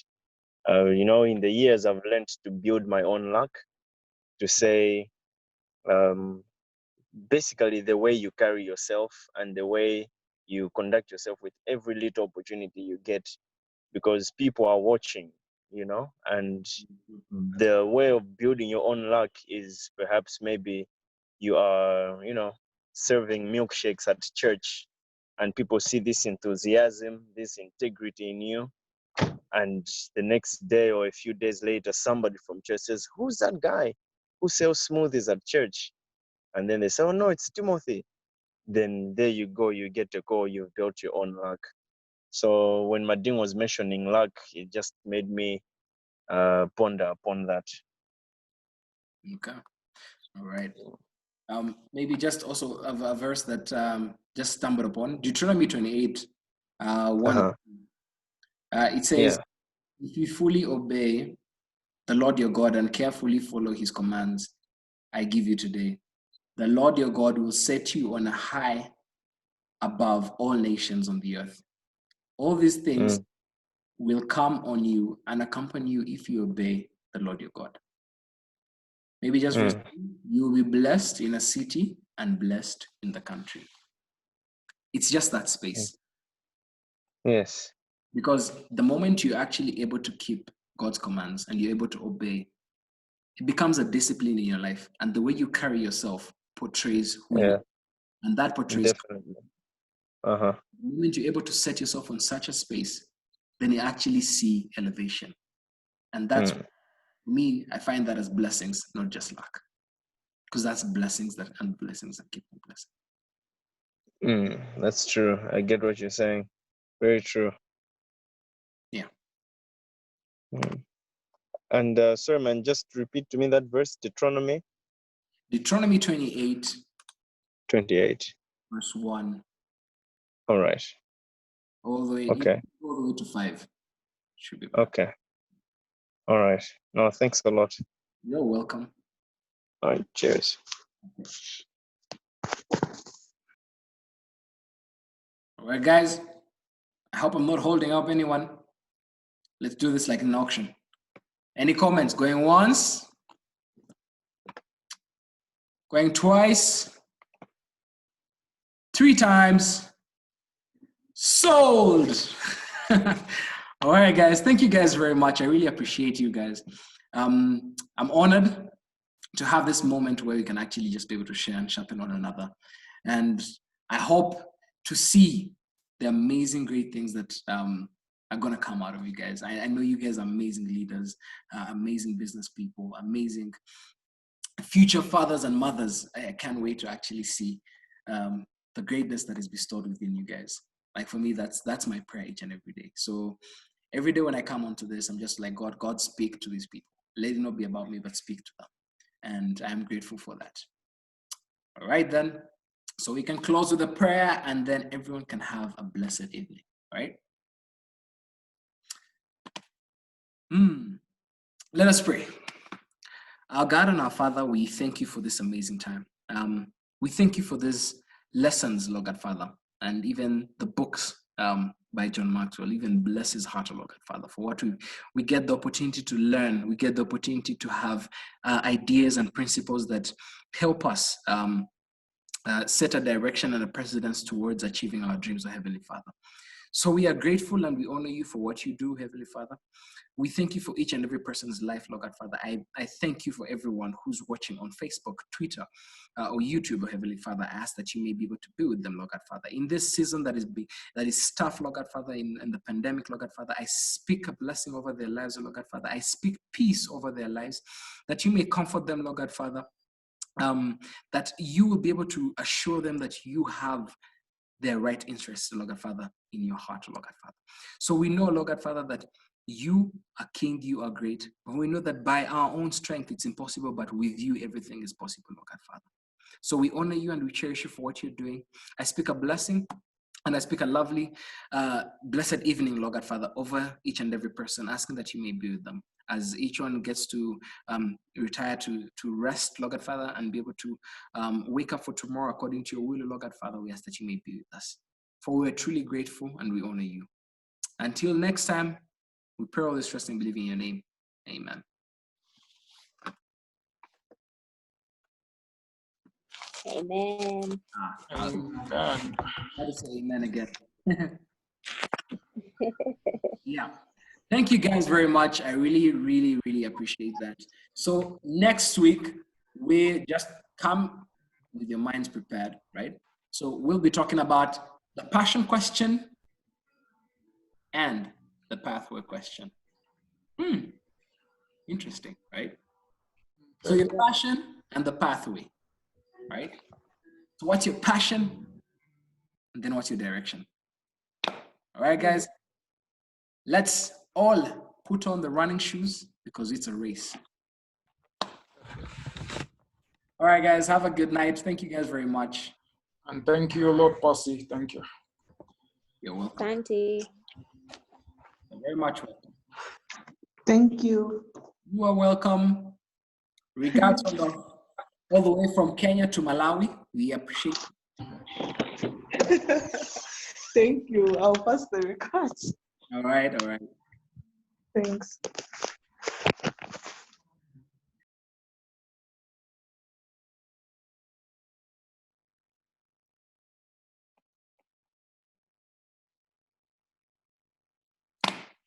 you know, in the years I've learned to build my own luck, to say, basically the way you carry yourself and the way you conduct yourself with every little opportunity you get, because people are watching, you know. And the way of building your own luck is perhaps maybe you are, you know, serving milkshakes at church, and people see this enthusiasm, this integrity in you, and the next day or a few days later somebody from church says, "Who's that guy who sells smoothies at church?" And then they say, "Oh no, it's Timothy." Then there you go, you get a call, you've built your own luck. So when Madin was mentioning luck, it just made me ponder upon that. Okay. All right. Maybe just also a verse that just stumbled upon, Deuteronomy 28, 1. It says, if you fully obey the Lord your God and carefully follow his commands I give you today, the Lord your God will set you on a high above all nations on the earth. All these things will come on you and accompany you if you obey the Lord your God. Maybe just you will be blessed in a city and blessed in the country. It's just that space. Yes. Because the moment you're actually able to keep God's commands and you're able to obey, it becomes a discipline in your life. And the way you carry yourself portrays who you are. And that portrays. Definitely. The moment you're able to set yourself on such a space, then you actually see elevation. And that's, for me, I find that as blessings, not just luck. Because that's blessings and blessings that keep on blessing. That's true. I get what you're saying. Very true. Yeah. And sorry, man, just repeat to me that verse, Deuteronomy 28. Verse 1. All right. All the way, all the way to 5. Should be better. Okay. All right. No, thanks a lot. You're welcome. All right. Cheers. All right, guys. I hope I'm not holding up anyone. Let's do this like an auction. Any comments? Going once? Going twice? 3 times? Sold! All right, guys. Thank you guys very much. I really appreciate you guys. I'm honored to have this moment where we can actually just be able to share and sharpen one another. And I hope to see the amazing, great things that are going to come out of you guys. I know you guys are amazing leaders, amazing business people, amazing future fathers and mothers. I can't wait to actually see the greatness that is bestowed within you guys. Like for me, that's my prayer each and every day. So every day when I come onto this, I'm just like, God, speak to these people. Let it not be about me, but speak to them. And I'm grateful for that. All right, then. So we can close with a prayer, and then everyone can have a blessed evening, right? Let us pray. Our God and our Father, we thank you for this amazing time. We thank you for these lessons, Lord God, Father, and even the books by John Maxwell. Even bless his heart, Lord God, Father, for what we get the opportunity to learn. We get the opportunity to have ideas and principles that help us set a direction and a precedence towards achieving our dreams, of Heavenly Father. So we are grateful and we honor you for what you do, Heavenly Father. We thank you for each and every person's life, Lord God, Father. I thank you for everyone who's watching on Facebook, Twitter, or YouTube, Heavenly Father. I ask that you may be able to be with them, Lord God, Father. In this season that is tough, Lord God, Father, in the pandemic, Lord God, Father, I speak a blessing over their lives, Lord God, Father. I speak peace over their lives, that you may comfort them, Lord God, Father. That you will be able to assure them that you have their right interests, Lord God, Father, in your heart, Lord God, Father. So we know, Lord God, Father, that you are King, you are great. But we know that by our own strength, it's impossible, but with you, everything is possible, Lord God, Father. So we honor you and we cherish you for what you're doing. I speak a blessing and I speak a lovely, blessed evening, Lord God, Father, over each and every person, asking that you may be with them as each one gets to retire to rest, Lord God, Father, and be able to wake up for tomorrow according to your will, Lord God, Father. We ask that you may be with us. For we are truly grateful and we honor you. Until next time, we pray all this, trust and believe in your name. Amen. Amen. Amen. Let us say amen again. Yeah. Thank you guys very much. I really, really, really appreciate that. So next week, we just come with your minds prepared, right? So we'll be talking about the passion question and the pathway question. Interesting, right? So your passion and the pathway, right? So what's your passion? And then what's your direction? All right, guys, let's all put on the running shoes because it's a race. All right, guys, have a good night. Thank you guys very much. And thank you, Lord Percy. Thank you. You're welcome. Auntie. You're very much welcome. Thank you. You are welcome. Regards all the way from Kenya to Malawi. We appreciate it. Thank you. I'll pass the records. All right, all right. Thanks.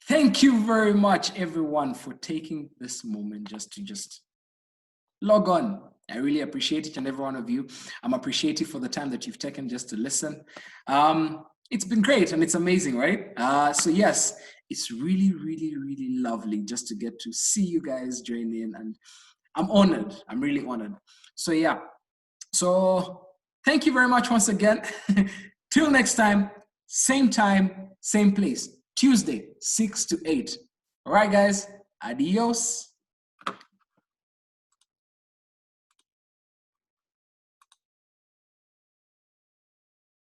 Thank you very much, everyone, for taking this moment just to log on. I really appreciate each and every one of you. I'm appreciative for the time that you've taken just to listen. It's been great and it's amazing, right? So yes, it's really, really, really lovely just to get to see you guys join in, and I'm honored. I'm really honored. So yeah, so thank you very much once again. Till next time, same place, Tuesday, 6 to 8. All right, guys, adios.